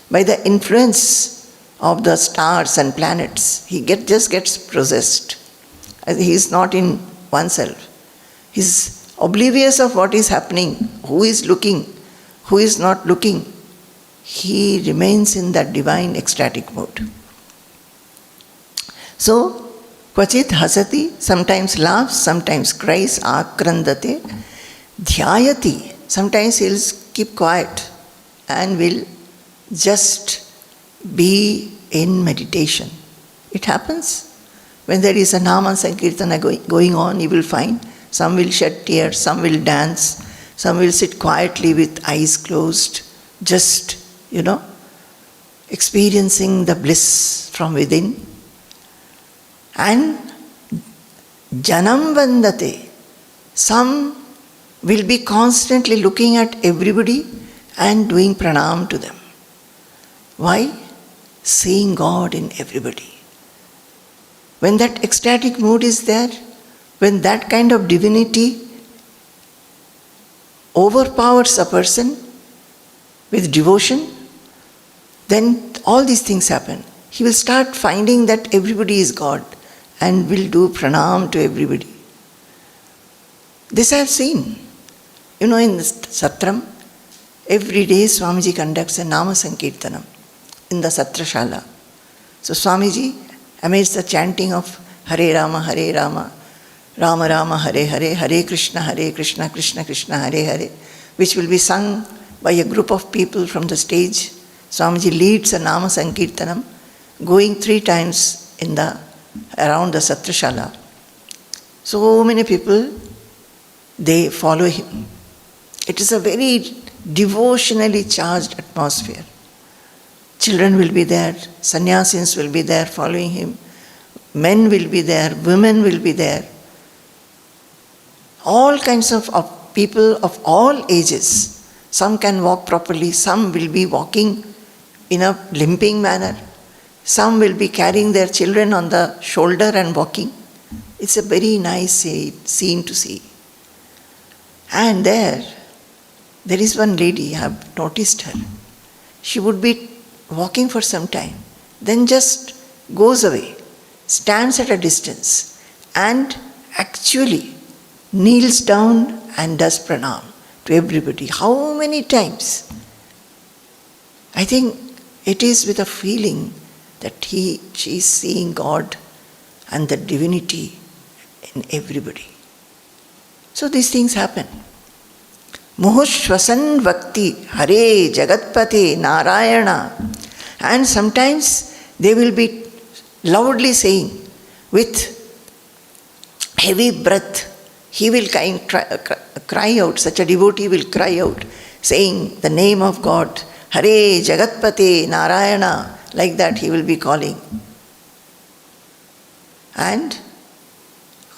by the influence of the stars and planets. He just gets possessed. He is not in oneself. He is oblivious of what is happening, who is looking, who is not looking. He remains in that divine ecstatic mood. So, kvachit hasati, sometimes laughs, sometimes cries, akrandate, dhyayati, sometimes he'll keep quiet and will just be in meditation. It happens. When there is a Nama Sankirtana going on, you will find some will shed tears, some will dance, some will sit quietly with eyes closed, just, experiencing the bliss from within. And janam vandate, some will be constantly looking at everybody and doing pranam to them. Why? Seeing God in everybody. When that ecstatic mood is there, when that kind of divinity overpowers a person with devotion, then all these things happen. He will start finding that everybody is God and will do pranam to everybody. This I have seen. In the Satram, every day Swamiji conducts a Nama Sankirtanam in the Satrashala. So Swamiji, amidst the chanting of Hare Rama, Rama Rama, Hare Hare, Hare Krishna, Krishna Krishna, Hare Hare, which will be sung by a group of people from the stage. Swamiji leads a Nama Sankirtanam, going 3 times around the Satrashala. So many people, they follow him. It is a very devotionally charged atmosphere. Children will be there, sannyasins will be there following him, men will be there, women will be there. All kinds of people of all ages. Some can walk properly, some will be walking in a limping manner, some will be carrying their children on the shoulder and walking. It's a very nice scene to see. And there is one lady, I have noticed her. She would be walking for some time, then just goes away, stands at a distance, and actually kneels down and does pranam to everybody. How many times? I think it is with a feeling that she is seeing God and the divinity in everybody. So these things happen. Muhushvasan Bhakti, Hare Jagatpate Narayana. And sometimes they will be loudly saying, with heavy breath, he will cry out, such a devotee will cry out, saying the name of God, Hare Jagatpate Narayana, like that he will be calling. And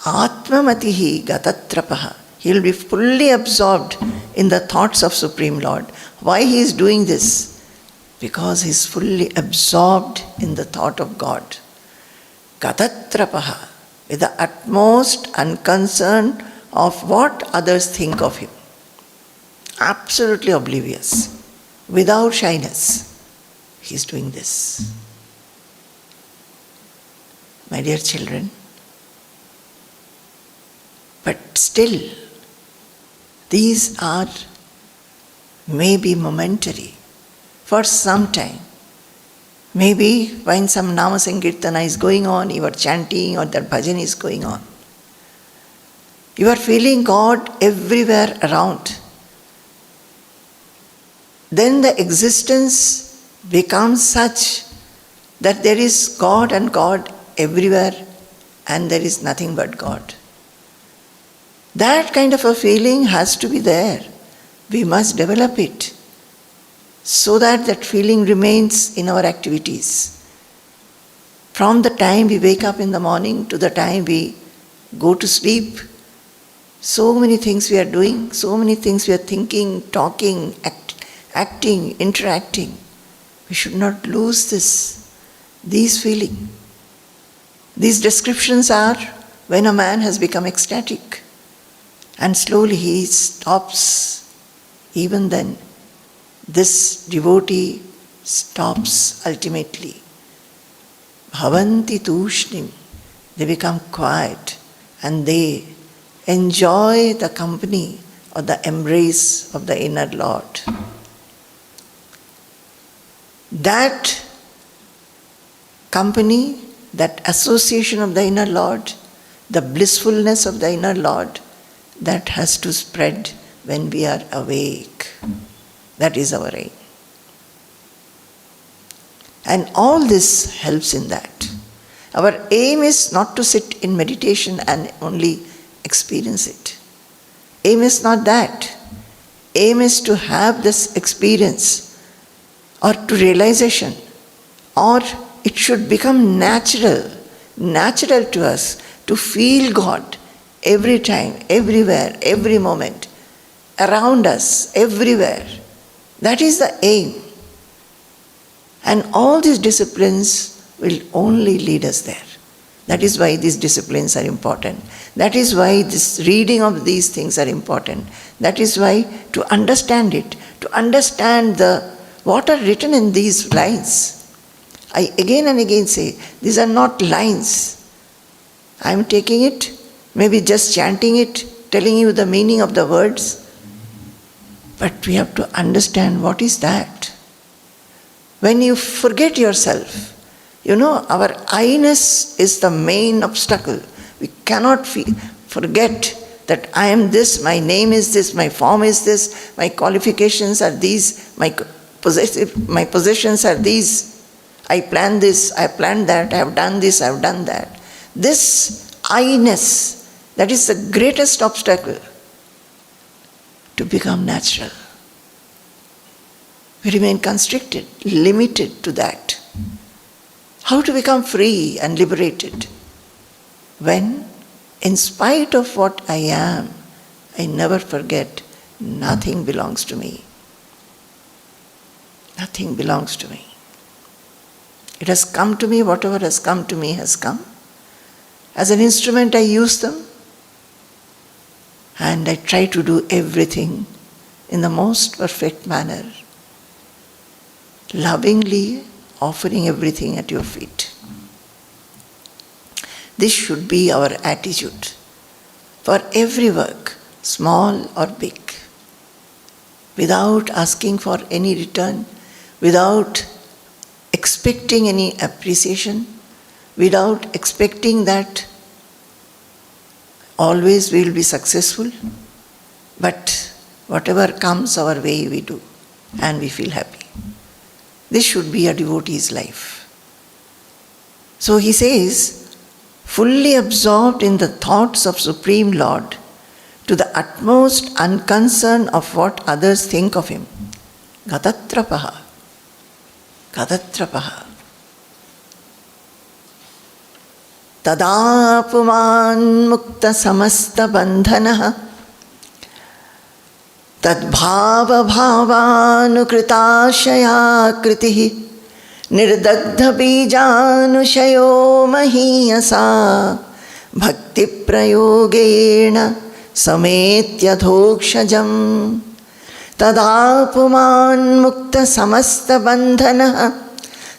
Atmamatihi Gatatrapaha, he will be fully absorbed in the thoughts of Supreme Lord. Why he is doing this? Because he is fully absorbed in the thought of God. Gatatrapaha, with the utmost unconcern of what others think of him. Absolutely oblivious, without shyness. He is doing this. My dear children, but still, these are maybe momentary for some time. Maybe when some Nama Sankirtana is going on, you are chanting or that bhajan is going on. You are feeling God everywhere around. Then the existence becomes such that there is God and God everywhere and there is nothing but God. That kind of a feeling has to be there. We must develop it so that that feeling remains in our activities. From the time we wake up in the morning to the time we go to sleep, so many things we are doing, so many things we are thinking, talking, acting, interacting. We should not lose these feelings. These descriptions are when a man has become ecstatic and slowly he stops. Even then, this devotee stops ultimately. Bhavanti tushnim, they become quiet and they enjoy the company or the embrace of the inner Lord. That company, that association of the inner Lord, the blissfulness of the inner Lord, that has to spread when we are awake. That is our aim. And all this helps in that. Our aim is not to sit in meditation and only experience it. Aim is not that. Aim is to have this experience or to realization, or it should become natural to us to feel God every time, everywhere, every moment, around us, everywhere. That is the aim. And all these disciplines will only lead us there. That is why these disciplines are important. That is why this reading of these things are important. That is why to understand it, to understand what are written in these lines. I again and again say, these are not lines. I am taking it, maybe just chanting it, telling you the meaning of the words. But we have to understand what is that. When you forget yourself, our I-ness is the main obstacle. We cannot forget that I am this, my name is this, my form is this, my qualifications are these, my possessions are these. I planned this, I planned that, I have done this, I have done that. This I-ness, that is the greatest obstacle to become natural. We remain constricted, limited to that. How to become free and liberated? When, in spite of what I am, I never forget nothing belongs to me. Nothing belongs to me. It has come to me, whatever has come to me has come. As an instrument I use them, and I try to do everything in the most perfect manner, lovingly offering everything at your feet. This should be our attitude for every work, small or big, without asking for any return, without expecting any appreciation, without expecting that always we will be successful, but whatever comes our way we do and we feel happy. This should be a devotee's life. So he says, fully absorbed in the thoughts of Supreme Lord, to the utmost unconcern of what others think of him. Gatatrapaha. Gatatrapaha. Tadapuman mukta samasta bandhanaha tadbhava bhavanukritashaya kritihi nirdagdha bijanushayo mahiyasa bhakti prayogena sametya dhokshajam tadapuman mukta samasta bandhanaha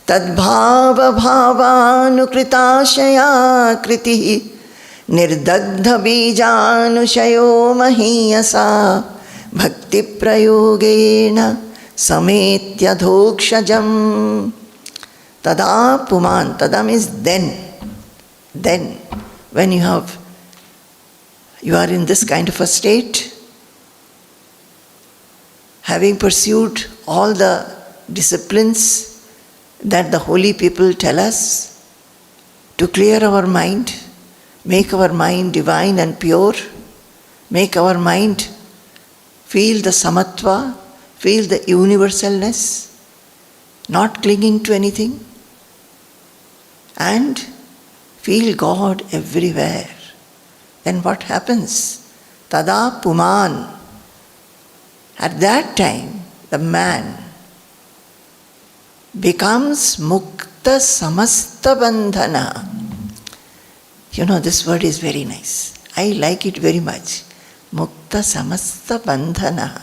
tadbhava bhavanukritashaya kritihi nirdagdha bijanushayo mahiyasa bhakti prayogena sametya dhokshajam. Tada puman. Tada means then. Then, when you are in this kind of a state, having pursued all the disciplines that the holy people tell us to clear our mind, make our mind divine and pure, make our mind feel the samatva, feel the universalness, not clinging to anything, and feel God everywhere. Then what happens? Tada puman. At that time, the man becomes mukta samasta bandhana. You know, this word is very nice. I like it very much. Mukta samasta bandhana.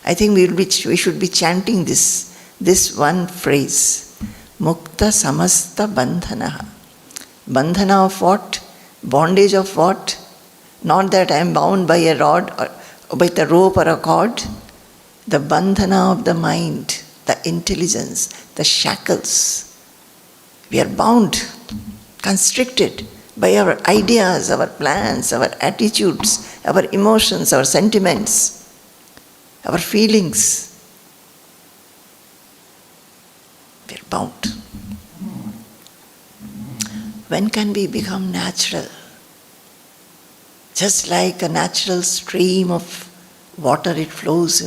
I think we should be chanting this one phrase. Mukta samasta bandhana. Bandhana of what? Bondage of what? Not that I am bound by a rod or by the rope or a cord. The bandhana of the mind, the intelligence, the shackles. We are bound, constricted by our ideas, our plans, our attitudes, our emotions, our sentiments, our feelings. We are bound. When can we become natural? Just like a natural stream of water, it flows,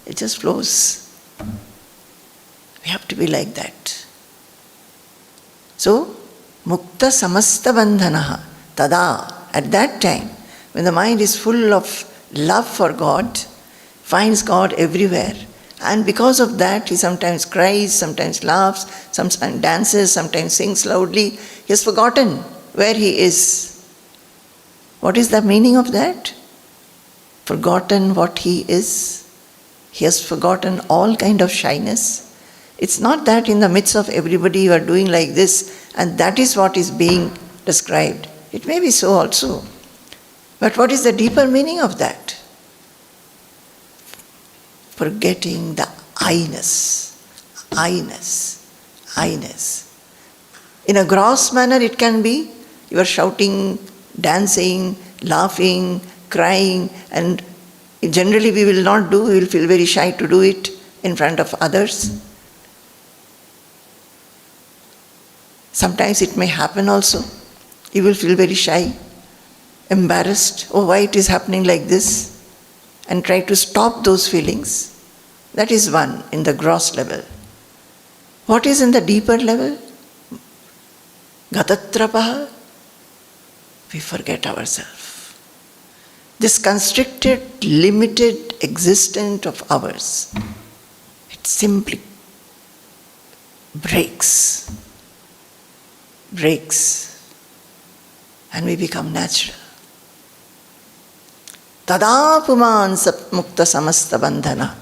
it just flows. We have to be like that. So, mukta samasta bandhanaha tada. At that time, when the mind is full of love for God, finds God everywhere, and because of that, he sometimes cries, sometimes laughs, sometimes dances, sometimes sings loudly. He has forgotten where he is. What is the meaning of that? Forgotten what he is. He has forgotten all kind of shyness. It's not that in the midst of everybody you are doing like this and that is what is being described. It may be so also. But what is the deeper meaning of that? Forgetting the I-ness. I-ness. I-ness. In a gross manner it can be you are shouting, dancing, laughing, crying, and generally we will not do, we will feel very shy to do it in front of others. Sometimes it may happen also. You will feel very shy, embarrassed. Oh, why it is happening like this? And try to stop those feelings. That is one in the gross level. What is in the deeper level? Gatatrapaha. We forget ourselves. This constricted, limited existence of ours, it simply breaks. and we become natural. Tada puman mukta samasta bandhana.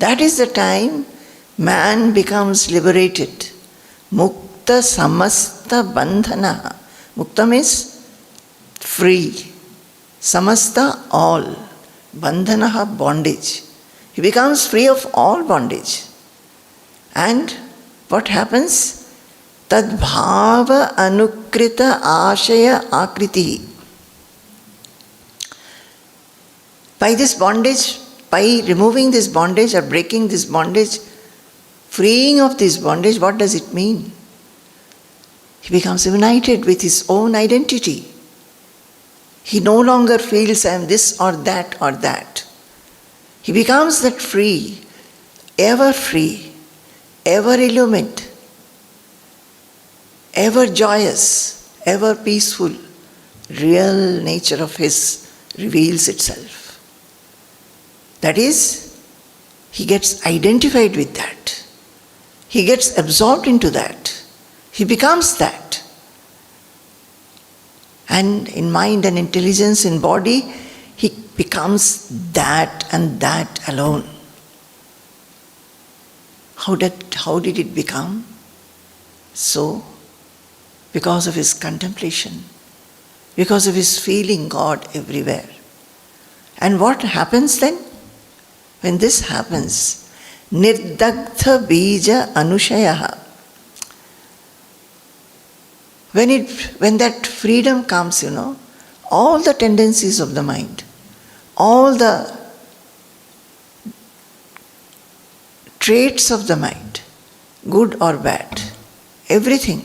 That is the time man becomes liberated. Mukta samasta bandhana. Mukta means free. Samasta all. Bandhana bondage. He becomes free of all bondage. And what happens? Tad bhava anukrita ashaya akriti. By this bondage, by removing this bondage or breaking this bondage, freeing of this bondage, what does it mean? He becomes united with his own identity. He no longer feels I am this or that or that. He becomes that free, ever illumined, ever joyous, ever peaceful. Real nature of his reveals itself. That is, he gets identified with that. He gets absorbed into that. He becomes that. And in mind and intelligence, in body, he becomes that and that alone. How did it become so? Because of his contemplation, because of his feeling God everywhere. And what happens then? When this happens, nirdagdha bija anushayaha. When that freedom comes, all the tendencies of the mind, all the traits of the mind, good or bad, everything,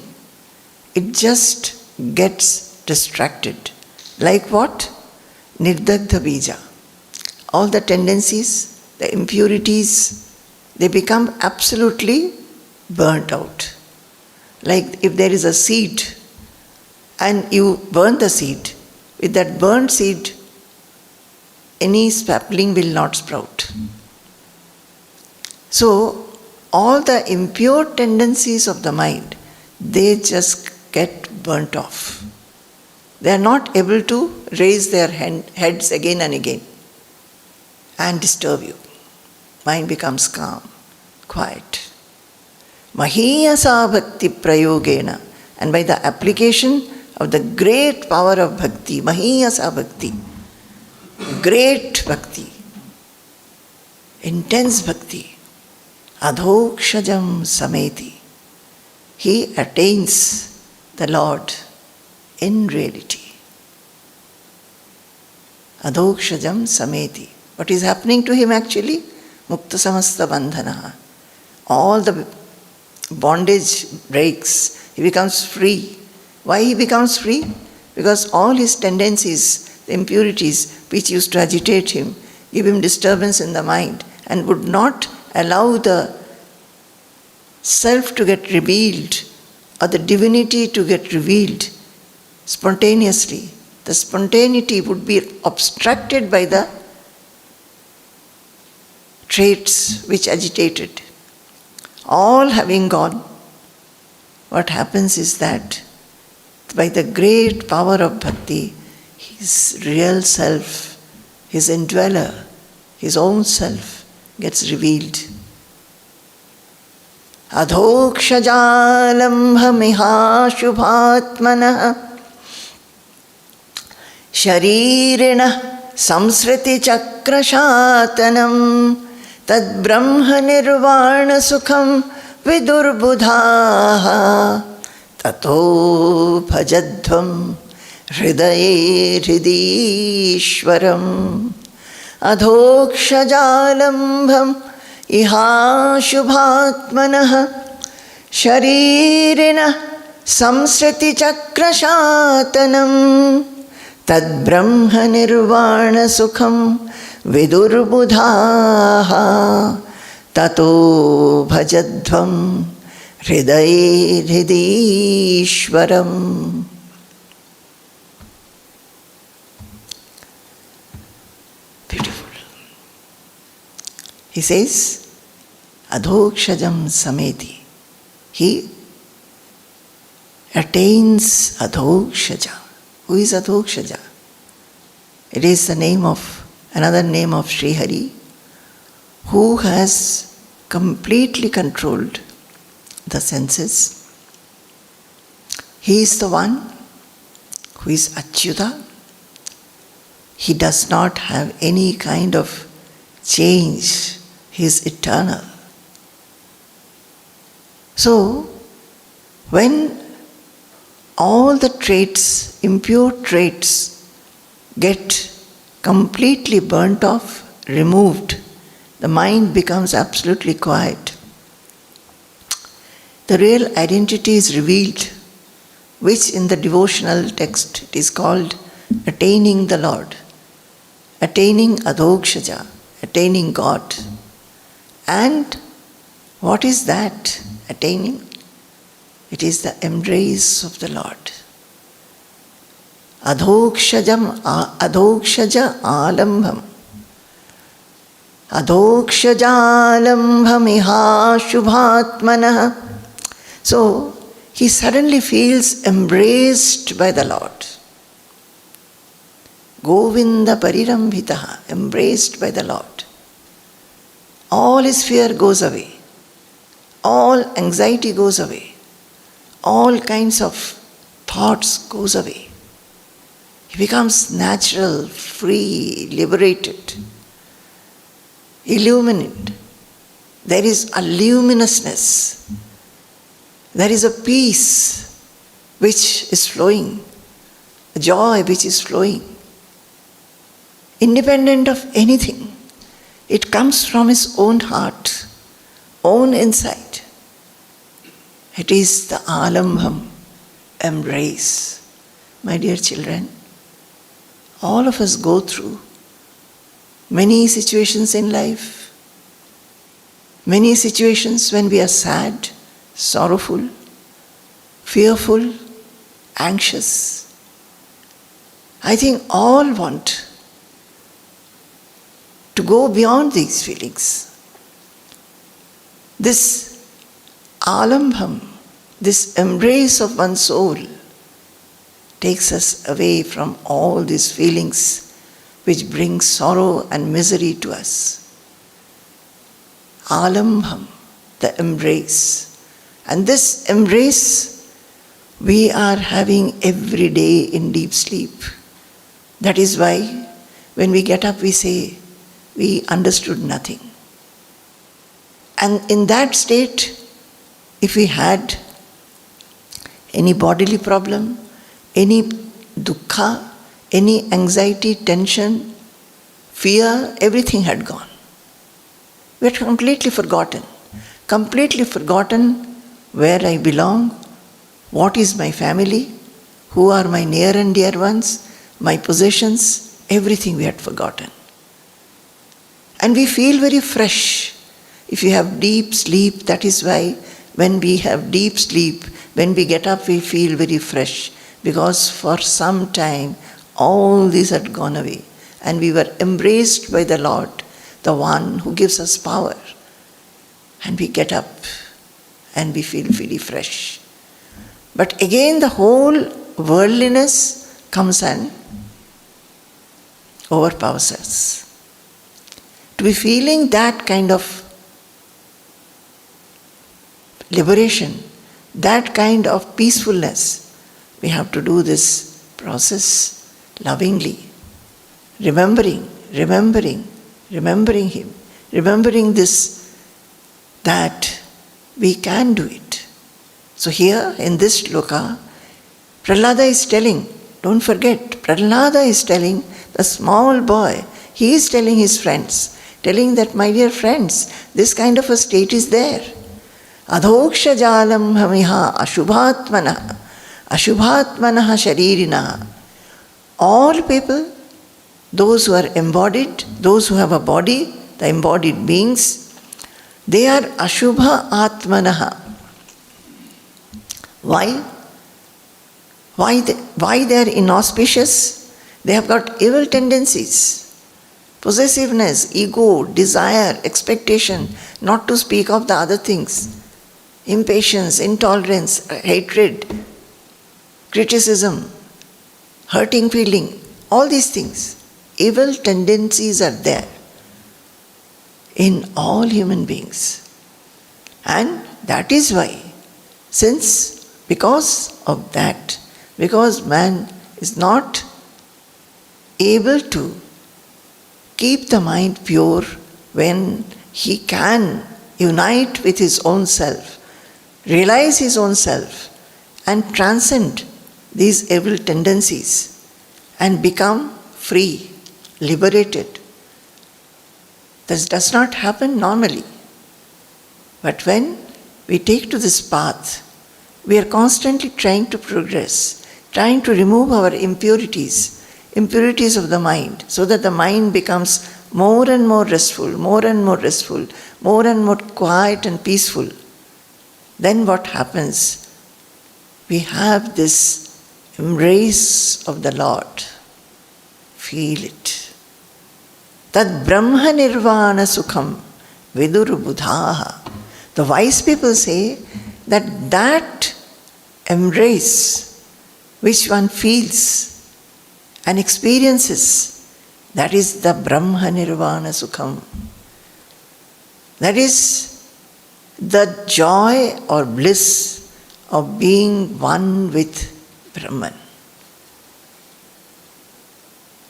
it just gets distracted. Like what? Nirdagdha bija. All the tendencies, the impurities, they become absolutely burnt out. Like if there is a seed and you burn the seed, with that burnt seed, any sapling will not sprout. So, all the impure tendencies of the mind, they just get burnt off. They are not able to raise their heads again and again and disturb you. Mind becomes calm, quiet. Mahiyasa bhakti prayogena. And by the application of the great power of bhakti, mahiyasa bhakti, great bhakti, intense bhakti, adhokshajam sameti, he attains the Lord in reality. Adhokshajam sameti. What is happening to him actually? Mukta samasta bandhana. All the bondage breaks. He becomes free. Why he becomes free? Because all his tendencies, the impurities which used to agitate him, give him disturbance in the mind and would not allow the self to get revealed or the divinity to get revealed spontaneously. The spontaneity would be obstructed by the traits which agitated. All having gone, what happens is that by the great power of bhakti, his real self, his indweller, his own self gets revealed. Adhokshajalambhamiha shubhatmanah sharirina samsriti chakrashatanam tad brahma nirvana sukham vidurbudhaha tato bhajadvam hridaye hridishwaram adhokshajalambham iha shubhatmanah sharirina samsriti chakrashatanam tad brahma nirvana sukham vidurbudhaha tato bhajadvam hridaye hridishwaram. Beautiful. He says, adhokshajam sameti. He attains adhokshaja. Who is Adhokshaja? It is the name of, another name of Sri Hari, who has completely controlled the senses. He is the one who is Achyuta. He does not have any kind of change. He is eternal. So, when all the traits, impure traits, get completely burnt off, removed, the mind becomes absolutely quiet. The real identity is revealed, which in the devotional text it is called attaining the Lord, attaining Adhokshaja, attaining God. And what is that attaining? It is the embrace of the Lord. Adhokshaja alambham. Adhokshajalambham iha shubhatmanah. So, he suddenly feels embraced by the Lord. Govinda parirambhitaha, embraced by the Lord. All his fear goes away. All anxiety goes away. All kinds of thoughts goes away. He becomes natural, free, liberated, illumined. There is a luminousness. There is a peace which is flowing, a joy which is flowing. Independent of anything, it comes from his own heart, own insight. It is the alambham, embrace. My dear children, all of us go through many situations in life, many situations when we are sad, sorrowful, fearful, anxious. I think all want to go beyond these feelings. This alambham, this embrace of one's soul, takes us away from all these feelings which bring sorrow and misery to us. Alambham, the embrace. And this embrace we are having every day in deep sleep. That is why when we get up we say, we understood nothing. And in that state, if we had any bodily problem, any dukkha, any anxiety, tension, fear, everything had gone. We had completely forgotten where I belong, what is my family, who are my near and dear ones, my possessions, everything we had forgotten. And we feel very fresh. If you have deep sleep, that is why when we have deep sleep, when we get up, we feel very fresh. Because for some time, all this had gone away. And we were embraced by the Lord, the one who gives us power. And we get up and we feel very fresh. But again, the whole worldliness comes and overpowers us. To be feeling that kind of liberation, that kind of peacefulness, we have to do this process lovingly, remembering Him, remembering this, that we can do it. So here in this shloka, Prahlada is telling, don't forget, Prahlada is telling the small boy, he is telling his friends, telling that, my dear friends, this kind of a state is there. Adhokshajalam hamiha ashubhatmanah sharirina. All people, those who are embodied, those who have a body, the embodied beings, they are ashubha atmanaha. Why? Why they are inauspicious? They have got evil tendencies. Possessiveness, ego, desire, expectation, not to speak of the other things. Impatience, intolerance, hatred, criticism, hurting feeling, all these things. Evil tendencies are there in all human beings. And that is why, because of that, because man is not able to keep the mind pure when he can unite with his own self, realize his own self, and transcend these evil tendencies and become free, liberated. This does not happen normally. But when we take to this path, we are constantly trying to progress, trying to remove our impurities of the mind, so that the mind becomes more and more restful, more and more restful, more and more quiet and peaceful. Then what happens? We have this embrace of the Lord. Feel it. Tad Brahma Nirvana Sukham Viduru Buddhaha. The wise people say that embrace which one feels and experiences, that is the Brahma Nirvana Sukham. That is the joy or bliss of being one with Brahman.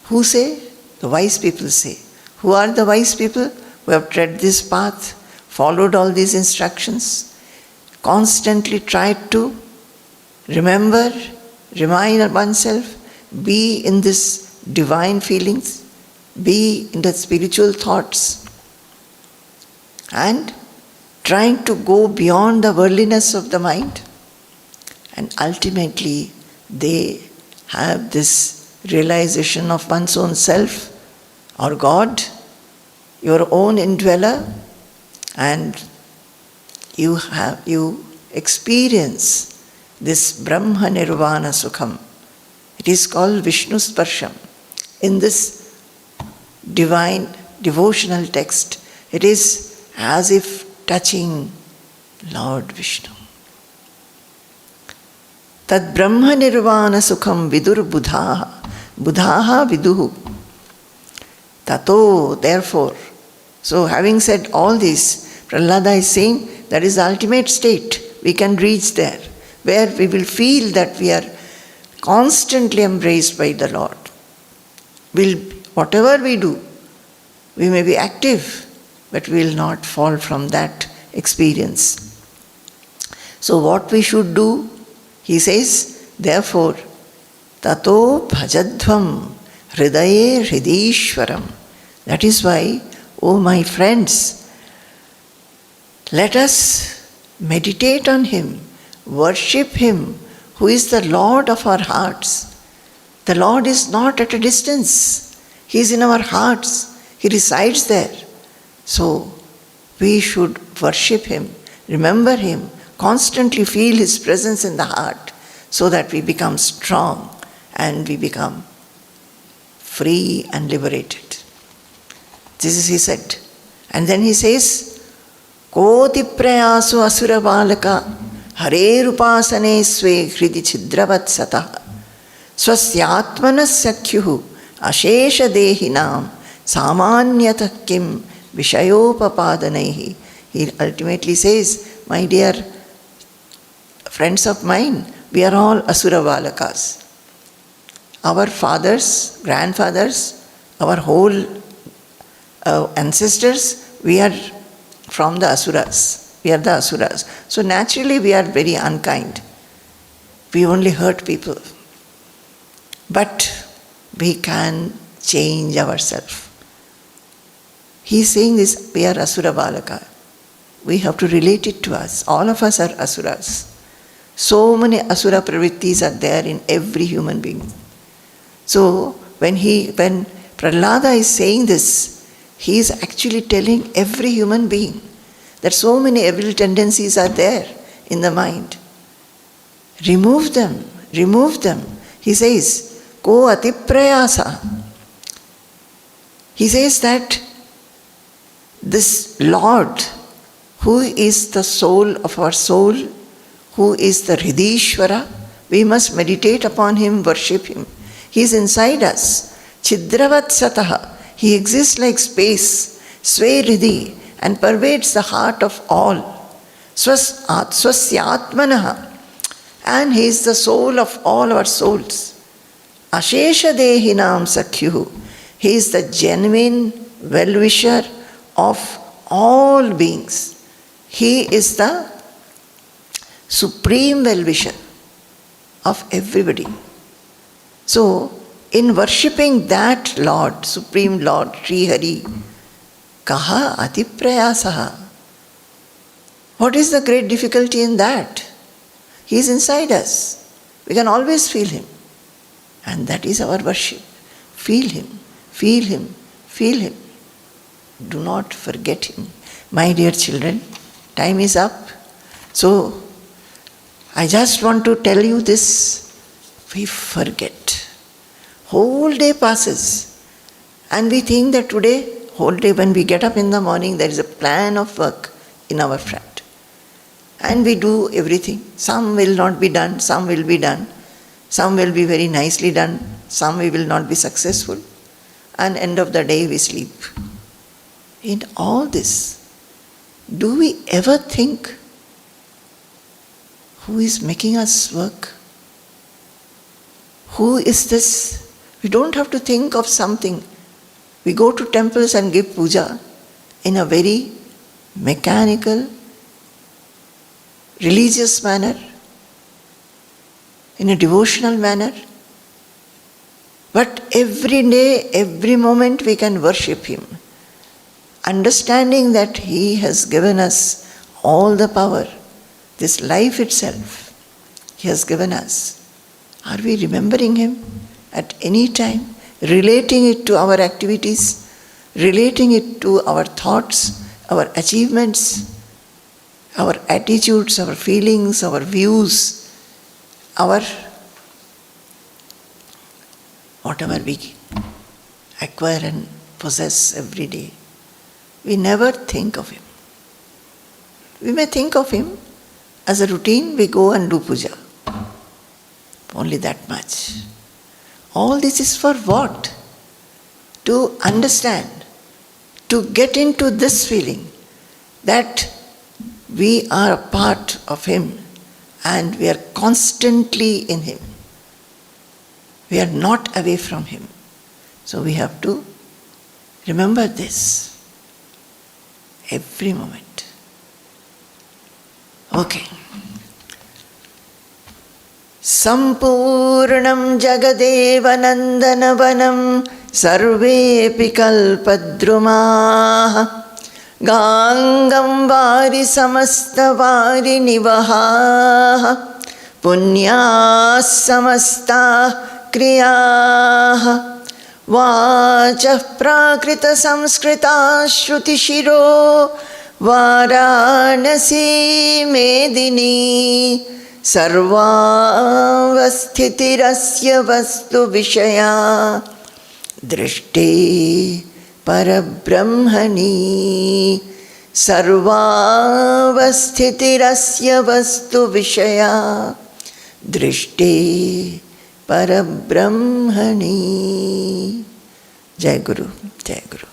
Who say? The wise people say. Who are the wise people? Who have tread this path, followed all these instructions, constantly tried to remember, remind oneself, be in this divine feelings, be in the spiritual thoughts, and trying to go beyond the worldliness of the mind. And ultimately, they have this realization of one's own self or God, your own indweller, and you experience this Brahma Nirvana Sukham. It is called Vishnu Sparsham. In this divine devotional text, it is as if touching Lord Vishnu. Tad Brahma Nirvana Sukham Vidur Buddhaha. Buddhaha Viduhu. Tato, therefore. So having said all this, Prahlada is saying that is the ultimate state. We can reach there, where we will feel that we are constantly embraced by the Lord. Whatever we do, we may be active, but we will not fall from that experience. So what we should do, he says, therefore, tato bhajadhvam hridaye hridishwaram. That is why, oh my friends, let us meditate on Him, worship Him, who is the Lord of our hearts. The Lord is not at a distance. He is in our hearts. He resides there. So, we should worship Him, remember Him, constantly feel His presence in the heart, so that we become strong and we become free and liberated. This is he said. And then he says, Koti prayasu asura balaka hare rupasane sve hridi chidravat satah swasyatmanas sakyuhu ashesha dehinam samanyata kim vishayopapadanaihi. He ultimately says, my dear friends of mine, we are all asura balakas. Our fathers, grandfathers, our whole ancestors, we are from the asuras. We are the asuras. So naturally we are very unkind. We only hurt people. But we can change ourselves. He is saying this, we are asura balaka. We have to relate it to us. All of us are asuras. So many asura pravrittis are there in every human being. So when Prahlada is saying this, he is actually telling every human being that so many evil tendencies are there in the mind. Remove them, remove them. He says, Ko atiprayasa. He says that this Lord, who is the soul of our soul, who is the Hridishwara, we must meditate upon Him, worship Him. He is inside us. Chidravat sataha. He exists like space, sveridhi, and pervades the heart of all. Swasyatmanaha. And he is the soul of all our souls. Ashesha dehinam sakyuhu. He is the genuine well-wisher of all beings. He is the supreme well-wisher of everybody. So, in worshipping that Lord, Supreme Lord, Sri Hari, kaha atiprayasaha. What is the great difficulty in that? He is inside us. We can always feel Him. And that is our worship. Feel Him, feel Him, feel Him. Do not forget Him. My dear children, time is up. So, I just want to tell you this. We forget. Whole day passes. And we think that today, whole day when we get up in the morning, there is a plan of work in our front. And we do everything. Some will not be done, some will be done. Some will be very nicely done, some we will not be successful. And end of the day we sleep. In all this, do we ever think who is making us work? Who is this? We don't have to think of something. We go to temples and give puja in a very mechanical, religious manner, in a devotional manner. But every day, every moment we can worship Him, understanding that He has given us all the power, this life itself He has given us. Are we remembering Him at any time, relating it to our activities, relating it to our thoughts, our achievements, our attitudes, our feelings, our views, our whatever we acquire and possess every day? We never think of Him. We may think of Him as a routine, we go and do puja. Only that much. All this is for what? To understand, to get into this feeling that we are a part of Him and we are constantly in Him. We are not away from Him. So we have to remember this every moment. Okay. Sampurnam Jagadeva Nandanavanam Sarvepi Kalpadrumaha Gangam Vari Samasta Vari Nivaha Punyas Samasta Kriyaha Vachah Prakrita Samskrita Shruti Shiro Varanasi Medini Sarvavasthitirasya Vastu Vishaya Drishti Parabrahmani Sarvavasthitirasya Vastu Vishaya Drishti Parabrahmani. Jai Guru, Jai Guru.